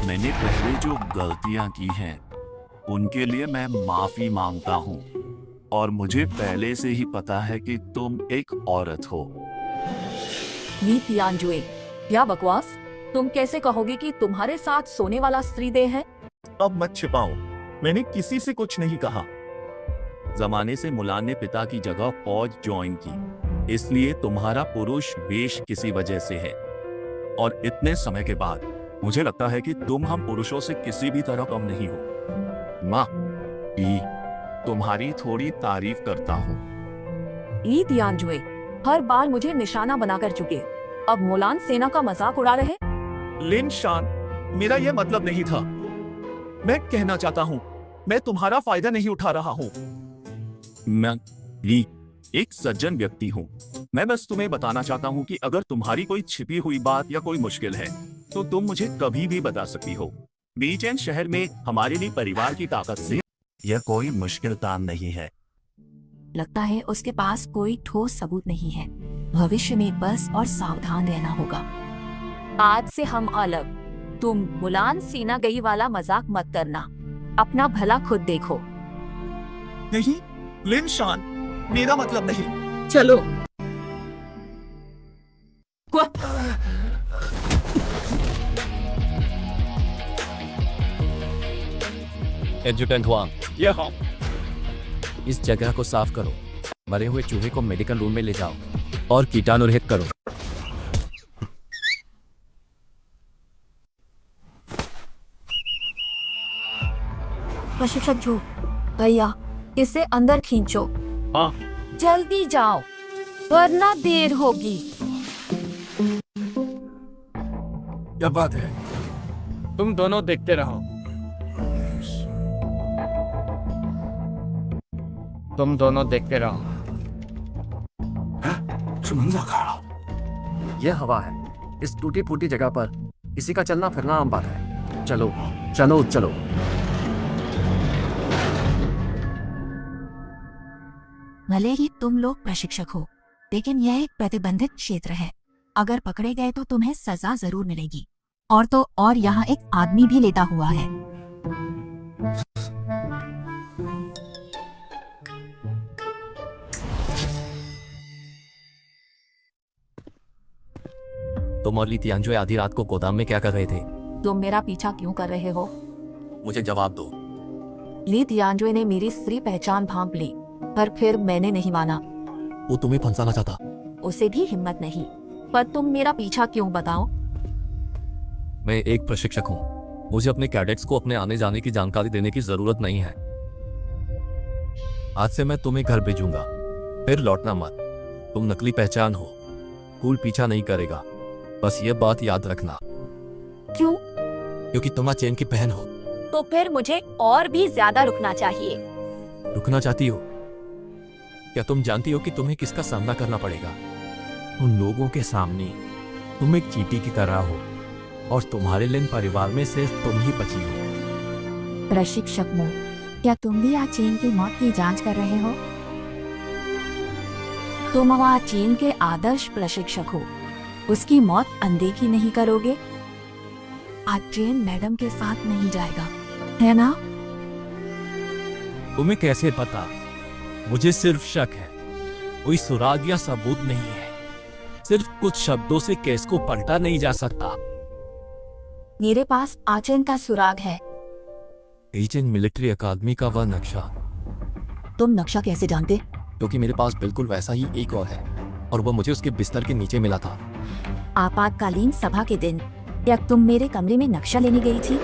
मैंने पहले जो गलतियां की हैं उनके लिए मैं माफी मांगता हूँ और मुझे पहले से ही पता है कि तुम एक औरत हो। ली तियानजुए, क्या बकवास। तुम कैसे कहोगे कि तुम्हारे साथ सोने वाला स्त्रीदेह है? अब मत छिपाओ, मैंने किसी से कुछ नहीं कहा। जमाने से मुलान ने पिता की जगह फौज ज्वाइन की, इसलिए तुम्हारा पुरुष वेश किसी वजह से है। और इतने समय के बाद मुझे लगता है कि तुम हम पुरुषों से किसी भी तरह कम नहीं हो। माँ, तुम्हारी थोड़ी तारीफ करता हूँ। ली तियानजुए, हर बार मुझे निशाना बनाकर चुके, अब मुलान सेना का मजाक उड़ा रहे। लिन शान, मेरा यह मतलब नहीं था। मैं कहना चाहता हूँ, मैं तुम्हारा फायदा नहीं उठा रहा हूँ। मैं ली एक सज्जन व्यक्ति हूँ। मैं बस तुम्हें बताना चाहता हूँ कि अगर तुम्हारी कोई छिपी हुई बात या कोई मुश्किल है तो तुम मुझे कभी भी बता सकती हो। बीचेन शहर में हमारे लिए परिवार की ताकत से यह कोई मुश्किल काम नहीं है। लगता है उसके पास कोई ठोस सबूत नहीं है। भविष्य में बस और सावधान रहना होगा। आज से हम अलग। तुम मुलान सेना गई वाला मजाक मत करना, अपना भला खुद देखो। नहीं लिन शान, मेरा मतलब नहीं। चलो। एडजुटेंट हुआंग, यह हाँ। इस जगह को साफ करो, मरे हुए चूहे को मेडिकल रूम में ले जाओ और कीटाणु रहित करो। प्रशिक्षक जो, भैया इसे अंदर खींचो। हाँ। जल्दी जाओ वरना देर होगी। क्या बात है? तुम दोनों देखते रहो। तुम दोनों देखते रहो। यह हवा है। इस टूटी फूटी जगह पर किसी का चलना फिरना आम बात है। चलो चलो चलो। भले ही तुम लोग प्रशिक्षक हो, लेकिन यह एक प्रतिबंधित क्षेत्र है। अगर पकड़े गए तो तुम्हें सजा जरूर मिलेगी। और तो और यहाँ एक आदमी भी लेटा हुआ है। तुम और ली तियानजुए आधी रात को गोदाम में क्या कर रहे थे? तुम मेरा पीछा क्यों कर रहे हो? मुझे जवाब दो। ली तियानजुए ने मेरी स्त्री पहचान भांप ली, पर फिर मैंने नहीं माना। वो तुम्हें फंसाना चाहता। उसे भी हिम्मत नहीं। पर तुम मेरा पीछा क्यों, बताओ? मैं एक प्रशिक्षक हूँ, मुझे अपने कैडेट्स को अपने आने जाने की जानकारी देने की जरूरत नहीं है। आज से मैं तुम्हें घर भेजूंगा, फिर लौटना मत। तुम नकली पहचान हो, स्कूल पीछा नहीं करेगा। बस ये बात याद रखना। क्यों? क्योंकि तुम चैन की बहन हो। तो फिर मुझे और भी ज्यादा रुकना चाहिए। रुकना चाहती हो? क्या तुम जानती हो कि तुम्हें किसका सामना करना पड़ेगा? उन लोगों के सामने तुम एक चींटी की तरह हो और तुम्हारे लिन परिवार में सिर्फ तुम ही बची हो। प्रशिक्षक मो, क्या तुम भी आचेन की मौत की जांच कर रहे हो? तुम आचेन के आदर्श प्रशिक्षक हो, उसकी मौत अनदेखी नहीं करोगे? आचेन मैडम के साथ नहीं जाएगा, है ना? तुम्हें कैसे पता? मुझे सिर्फ शक है, कोई सुराग या सबूत नहीं है। सिर्फ कुछ शब्दों से केस को पलटा नहीं जा सकता। मेरे पास आचेन का सुराग है। एजेंट मिलिट्री अकादमी का वह नक्शा। तुम नक्शा कैसे जानते? क्योंकि मेरे पास बिल्कुल वैसा ही एक और है और वह मुझे उसके बिस्तर के नीचे मिला था। आपातकालीन सभा के दिन क्या तुम मेरे कमरे में नक्शा लेने गई थी?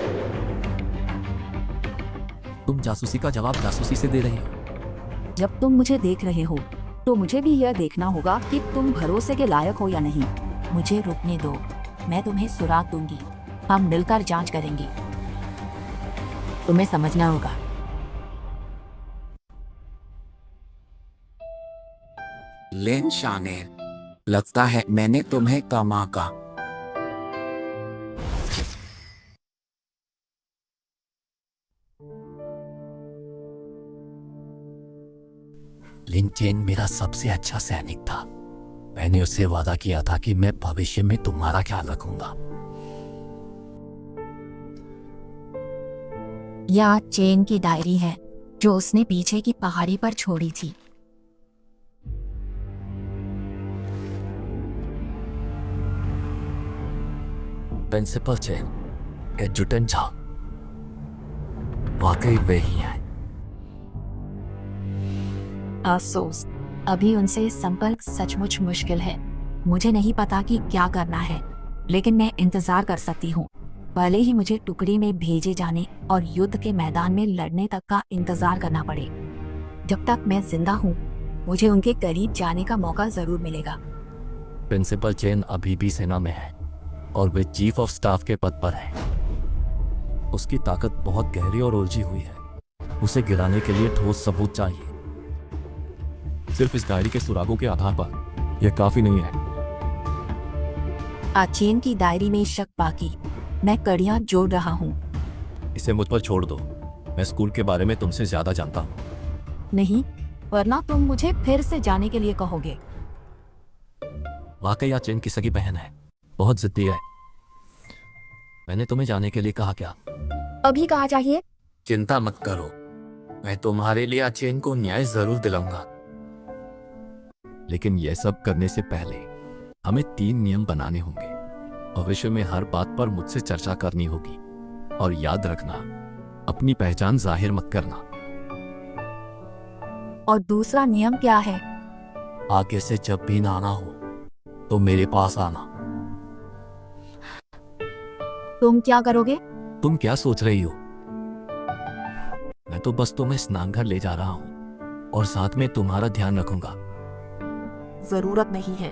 तुम जासूसी का जवाब जासूसी से दे रही हो। जब तुम मुझे देख रहे हो तो मुझे भी यह देखना होगा कि तुम भरोसे के लायक हो या नहीं। मुझे रुकने दो, मैं तुम्हें सुराग दूंगी। हम मिलकर जांच करेंगे। तुम्हें समझना होगा। लेन शानेर, लगता है मैंने तुम्हें कमा का। लिन चेन मेरा सबसे अच्छा सैनिक था। मैंने उससे वादा किया था कि मैं भविष्य में तुम्हारा ख्याल रखूंगा। यह चेन की डायरी है जो उसने पीछे की पहाड़ी पर छोड़ी थी। प्रिंसिपल चेन एडजुटेंट झा वाकई वही है। अफसोस, अभी उनसे संपर्क सचमुच मुश्किल है। मुझे नहीं पता कि क्या करना है, लेकिन मैं इंतजार कर सकती हूँ। भले ही मुझे टुकड़ी में भेजे जाने और युद्ध के मैदान में लड़ने तक का इंतजार करना पड़े। जब तक मैं जिंदा हूँ, मुझे उनके करीब जाने का मौका जरूर मिलेगा। प्रिंसिपल चेन अभी भी सेना में है और वे चीफ ऑफ स्टाफ के पद पर है। उसकी ताकत बहुत गहरी और उलझी हुई है। उसे गिराने के लिए ठोस सबूत चाहिए। सिर्फ इस डायरी के सुरागों के आधार पर यह काफी नहीं है। चेन की डायरी में शक बाकी, मैं कड़ियां जोड़ रहा हूँ। इसे मुझ पर छोड़ दो। मैं स्कूल के बारे में तुमसे ज्यादा जानता हूँ। नहीं, वरना तुम मुझे फिर से जाने के लिए कहोगे। वाकई चेन की सगी बहन है, बहुत जिद्दी है। मैंने तुम्हें जाने के लिए कहा क्या? अभी कहा चाहिए। चिंता मत करो, मैं तुम्हारे लिए चेन को न्याय जरूर दिलाऊंगा। लेकिन यह सब करने से पहले हमें 3 नियम बनाने होंगे। भविष्य में हर बात पर मुझसे चर्चा करनी होगी। और याद रखना, अपनी पहचान जाहिर मत करना। और दूसरा नियम क्या है? आगे से जब भी आना हो तो मेरे पास आना। तुम क्या करोगे? तुम क्या सोच रही हो? मैं तो बस तुम्हें स्नानघर ले जा रहा हूँ और साथ में तुम्हारा ध्यान रखूंगा। जरूरत नहीं है।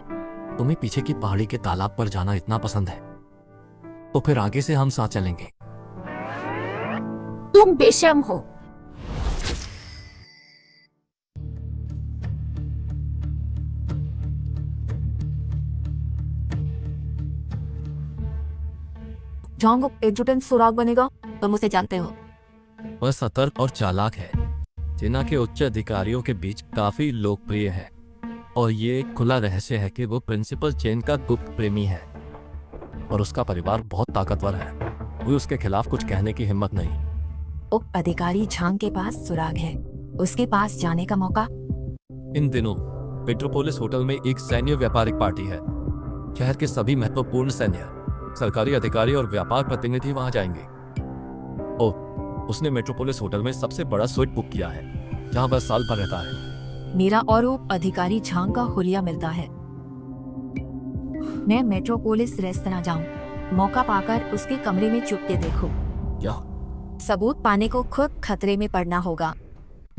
तुम्हें पीछे की पहाड़ी के तालाब पर जाना इतना पसंद है, तो फिर आगे से हम साथ चलेंगे। तुम बेशर्म हो। जांगो एडजुटेंट सुराग बनेगा, तुम उसे जानते हो। वह सतर्क और चालाक है। सेना के उच्च अधिकारियों के बीच काफी लोकप्रिय है और ये एक खुला रहस्य है कि वो प्रिंसिपल चेन का गुप्त प्रेमी है और उसका परिवार बहुत ताकतवर है। कोई उसके खिलाफ कुछ कहने की हिम्मत नहीं। उप अधिकारी झांग के पास सुराग है, उसके पास जाने का मौका। इन दिनों पेट्रोपोलिस होटल में एक सैन्य व्यापारिक पार्टी है। शहर के सभी महत्वपूर्ण सैन्य, सरकारी अधिकारी और व्यापार प्रतिनिधि वहां जाएंगे। और उसने मेट्रोपोलिस होटल में सबसे बड़ा स्वीट बुक किया है, जहां वह साल भर रहता है। मेरा और उप अधिकारी झांग का हुलिया मिलता है। मैं मेट्रोपोलिस रेस्तरां जाऊं, मौका पाकर उसके कमरे में चुपके देखूं। क्या? सबूत पाने को खुद खतरे में पड़ना होगा।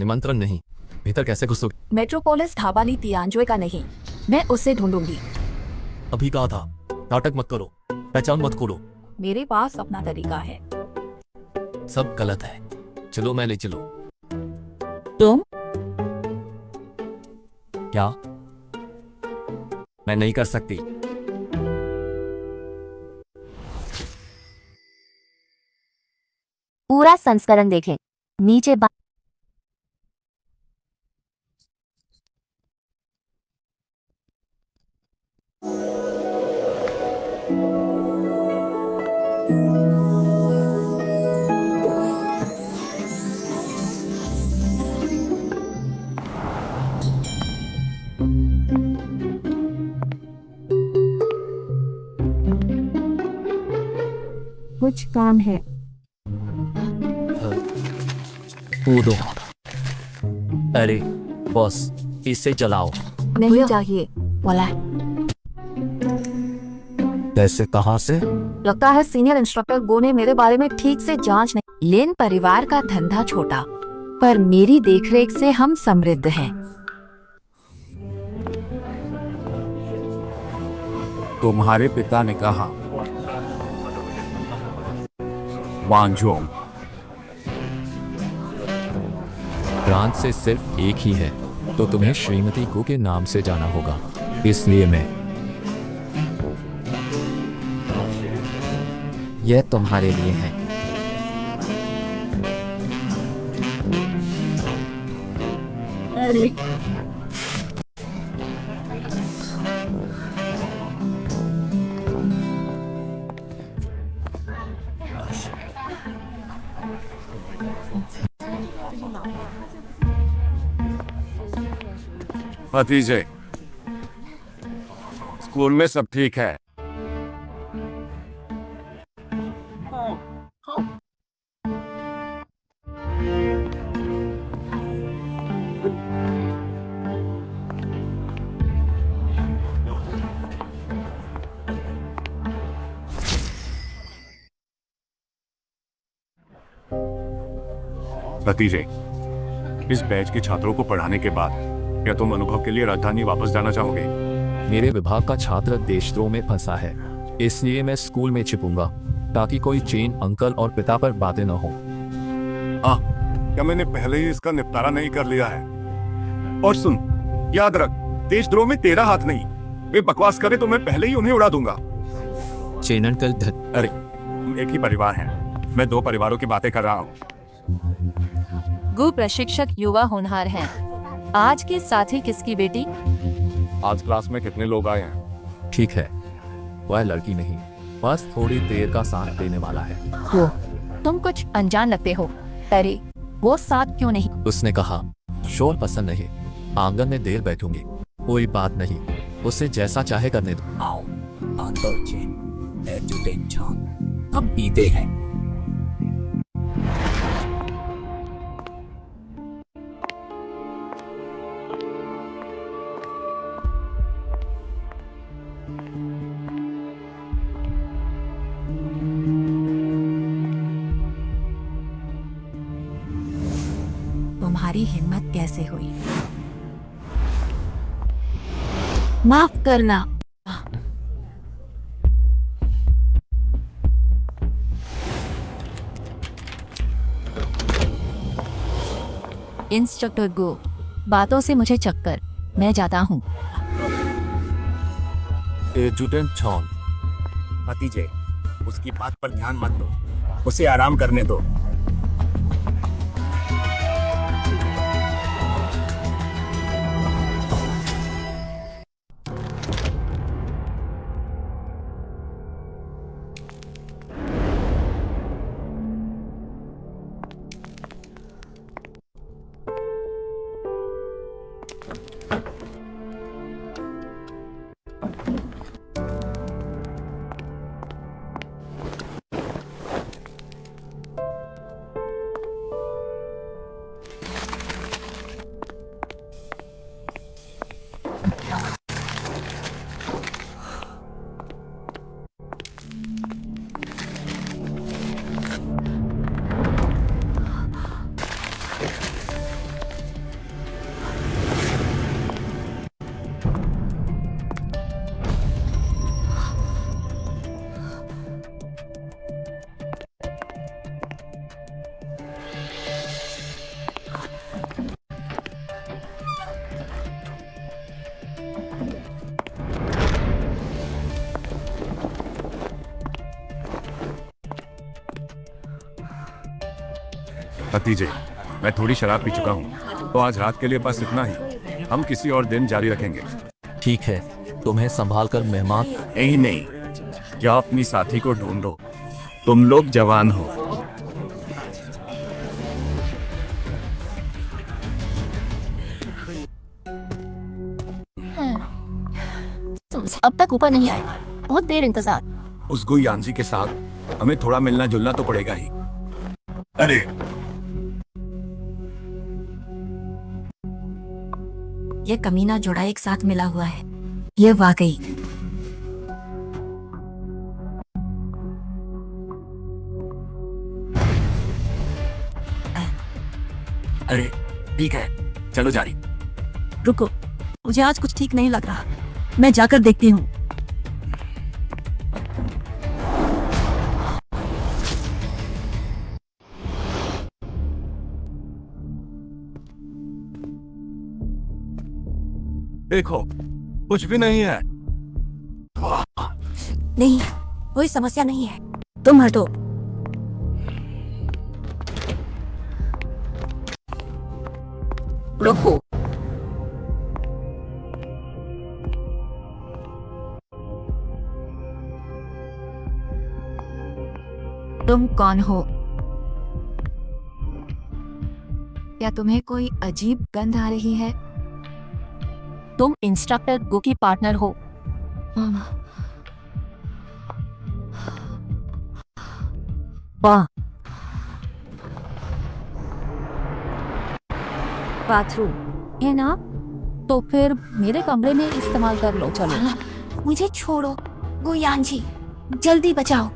निमंत्रण नहीं, भीतर कैसे घुसोगे? मेट्रोपोलिस ढाबा ली तियांजुए का नहीं, मैं उसे ढूंढूंगी। अभी कहा था, नाटक मत करो, पहचान मत खोलो। मेरे पास अपना तरीका है। सब गलत है। चलो मैं ले चलो। तुम? क्या? मैं नहीं कर सकती। पूरा संस्करण देखें, नीचे कुछ काम है। कूदो। अरे बॉस, इसे चलाओ। नहीं चाहिए। बोला। कैसे, कहां से? लगता है सीनियर इंस्ट्रक्टर गो ने मेरे बारे में ठीक से जांच नहीं। लेन परिवार का धंधा छोटा, पर मेरी देखरेख से हम समृद्ध हैं। तुम्हारे पिता ने कहा, वांगझोंग। ब्रांच से सिर्फ एक ही है, तो तुम्हें श्रीमती को के नाम से जाना होगा। इसलिए मैं यह तुम्हारे लिए है। भतीजे, स्कूल में सब ठीक है? भतीजे, इस बैच के छात्रों को पढ़ाने के बाद क्या तुम अनुभव के लिए राजधानी वापस जाना चाहोगे? मेरे विभाग का छात्र देशद्रोह में फंसा है, इसलिए मैं स्कूल में छिपूंगा ताकि कोई चेन अंकल और पिता पर बातें न हो। क्या मैंने पहले ही इसका निपटारा नहीं कर लिया है? और सुन, याद रख, देशद्रोह में तेरा हाथ नहीं। वे बकवास करे तो मैं पहले ही उन्हें उड़ा दूंगा। चेन अंकल अरे, तुम एक ही परिवार हैं। मैं दो परिवारों की बातें कर रहा हूँ। गु प्रशिक्षक युवा होनहार हैं। आज के साथी किसकी बेटी? आज क्लास में कितने लोग आए हैं? ठीक है, वह लड़की नहीं, बस थोड़ी देर का साथ देने वाला है। वो तुम कुछ अनजान लगते हो। अरे वो साथ क्यों नहीं? उसने कहा शोर पसंद नहीं, आंगन में देर बैठूंगी। कोई बात नहीं, उसे जैसा चाहे करने दो। आओ अंकल चेन, एजुकेट छान, अब बीते हैं। तुम्हारी हिम्मत कैसे हुई? माफ करना। इंस्ट्रक्टर गो, बातों से मुझे चक्कर, मैं जाता हूँ। एजुटेंट छॉन, भतीजे, उसकी बात पर ध्यान मत दो, उसे आराम करने दो। भतीजे, मैं थोड़ी शराब पी चुका हूँ, तो आज रात के लिए बस इतना ही। हम किसी और दिन जारी रखेंगे। ठीक है, तुम्हें संभाल कर मेहमान। नहीं नहीं, क्या अपनी साथी को ढूंढो, तुम लोग जवान हो। अब तक ऊपर नहीं आए, बहुत देर इंतजार। उस गुयांजी के साथ हमें थोड़ा मिलना जुलना तो पड़ेगा ही। अरे ये कमीना जोड़ा एक साथ मिला हुआ है, ये वाकई। अरे ठीक है, चलो जारी। रुको, मुझे आज कुछ ठीक नहीं लग रहा, मैं जाकर देखती हूँ। देखो, कुछ भी नहीं है। नहीं, कोई समस्या नहीं है, तुम हटो। रुको, तुम कौन हो? क्या तुम्हें कोई अजीब गंध आ रही है? तुम इंस्ट्रक्टर गो की पार्टनर हो। वाह। बाथरूम है ना? तो फिर मेरे कमरे में इस्तेमाल कर लो। चलो। मुझे छोड़ो गुयांजी, जल्दी बचाओ।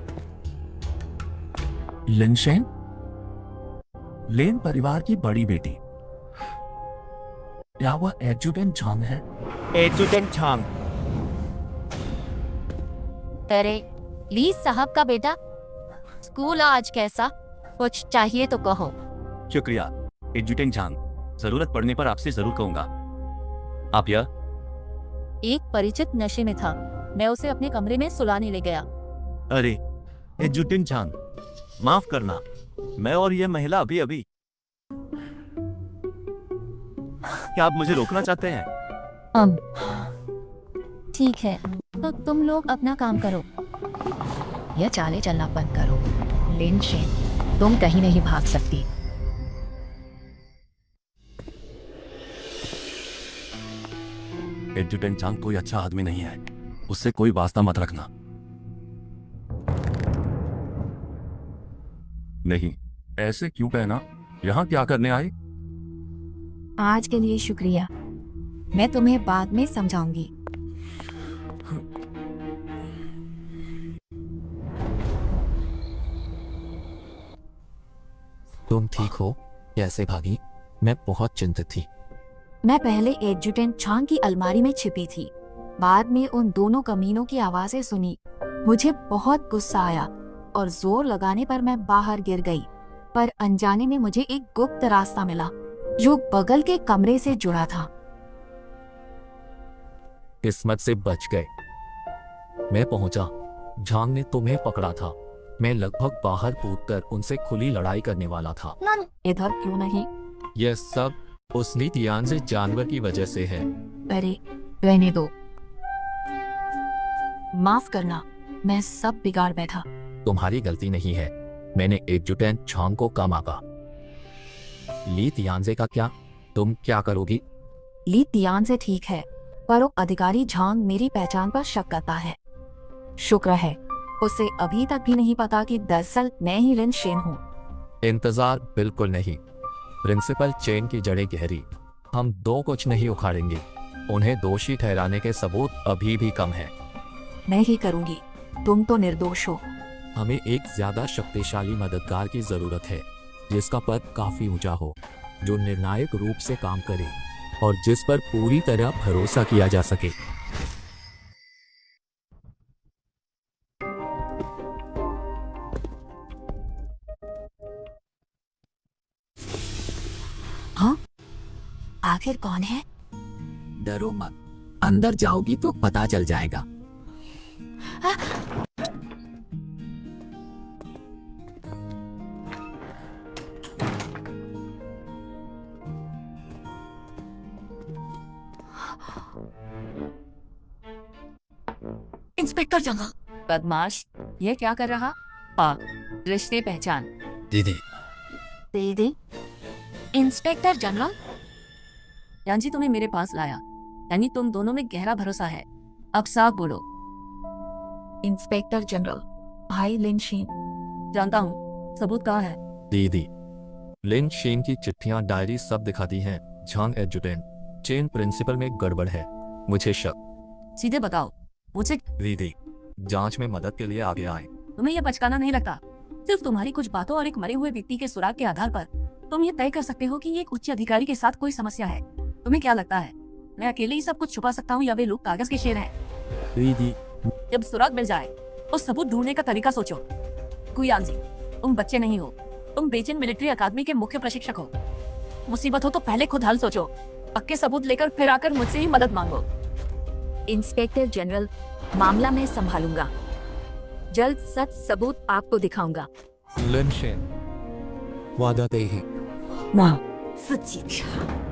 लिनशेन, लेन परिवार की बड़ी बेटी, क्या वह एडजुटेंट झांग है? एडजुटेंट झांग। अरे ली साहब का बेटा, स्कूल आज कैसा? कुछ चाहिए तो कहो। शुक्रिया एडजुटेंट झांग, जरूरत पड़ने पर आपसे जरूर कहूंगा। आप यह एक परिचित नशे में था। मैं उसे अपने कमरे में सुलाने ले गया। अरे एडजुटेंट झांग, माफ करना, मैं और यह महिला अभी अभी। क्या आप मुझे रोकना चाहते हैं? ठीक है, तो तुम लोग अपना काम करो। यह चाले चलना बंद करो। लिन शेन, तुम कहीं नहीं भाग सकती। एडजुटेंट झांग कोई अच्छा आदमी नहीं है, उससे कोई वास्ता मत रखना। नहीं, ऐसे क्यों कहना? यहाँ क्या करने आए? आज के लिए शुक्रिया, मैं तुम्हें बाद में समझाऊंगी। तुम ठीक हो? कैसे भागी? मैं बहुत चिंतित थी। मैं पहले एडजुटेंट छांग की अलमारी में छिपी थी, बाद में उन दोनों कमीनों की आवाजें सुनी। मुझे बहुत गुस्सा आया और जोर लगाने पर मैं बाहर गिर गई, पर अनजाने में मुझे एक गुप्त रास्ता मिला जो बगल के कमरे से जुड़ा था। किस्मत से बच गए। मैं पहुंचा, झांग ने तुम्हें पकड़ा था। मैं लगभग बाहर कूदकर उनसे खुली लड़ाई करने वाला था। इधर क्यों नहीं? यह सब उस नीतियानजे जानवर की वजह से है। अरे रहने दो, माफ करना, मैं सब बिगाड़ बैठा। तुम्हारी गलती नहीं है, मैंने एडजुटेंट झांग को कम आंका। ली तियानजे का क्या? तुम क्या करोगी? ली तियान से ठीक है, पर वो अधिकारी झांग मेरी पहचान पर शक करता है। शुक्र है उसे अभी तक भी नहीं पता कि दरअसल मैं ही लिन शेन हूँ। इंतजार बिल्कुल नहीं। प्रिंसिपल चेन की जड़ें गहरी। हम दो कुछ नहीं उखाड़ेंगे। उन्हें दोषी ठहराने के सबूत अभी भी कम है। मैं ही करूंगी, तुम तो निर्दोष हो। हमें एक ज्यादा शक्तिशाली मददगार की जरूरत है, जिसका पद काफी ऊंचा हो, जो निर्णायक रूप से काम करे और जिस पर पूरी तरह भरोसा किया जा सके। हाँ, आखिर कौन है? डरो मत, अंदर जाओगी तो पता चल जाएगा। Inspector general. बदमाश, ये क्या कर रहा? पाक, रिश्ते पहचान। दीदी, दीदी, इंस्पेक्टर जनरल, यांजी तुम्हें मेरे पास लाया, यानी तुम दोनों में गहरा भरोसा है। अब साफ बोलो। इंस्पेक्टर जनरल, भाई लिन शेन। जानता हूँ, सबूत कहाँ है? दीदी, लिन शेन की चिट्ठियां, डायरी सब दिखाती हैं। झांग एडजुटेंट, चेन प्रिंसिपल में गड़बड़ है। मुझे शक। सीधे बताओ मुझे। दीदी, जांच में मदद के लिए आगे आए। तुम्हें यह बचकाना नहीं लगता? सिर्फ तुम्हारी कुछ बातों और एक मरे हुए व्यक्ति के सुराग के आधार पर तुम ये तय कर सकते हो कि एक उच्च अधिकारी के साथ कोई समस्या है। तुम्हें क्या लगता है मैं अकेले ही सब कुछ छुपा सकता हूँ या वे लोग कागज के शेर हैं? दीदी, जब सुराग मिल जाए तो सबूत ढूंढने का तरीका सोचो। गुयांजी, तुम बच्चे नहीं हो, तुम बेचिन मिलिट्री अकादमी के मुख्य प्रशिक्षक हो। मुसीबत हो तो पहले खुद हल सोचो, पक्के सबूत लेकर फिर आकर मुझसे ही मदद मांगो। इंस्पेक्टर जनरल, मामला मैं संभालूंगा। जल्द सच सबूत आपको दिखाऊंगा। लिन शेन, वादा दे ही। माँ, 自己查。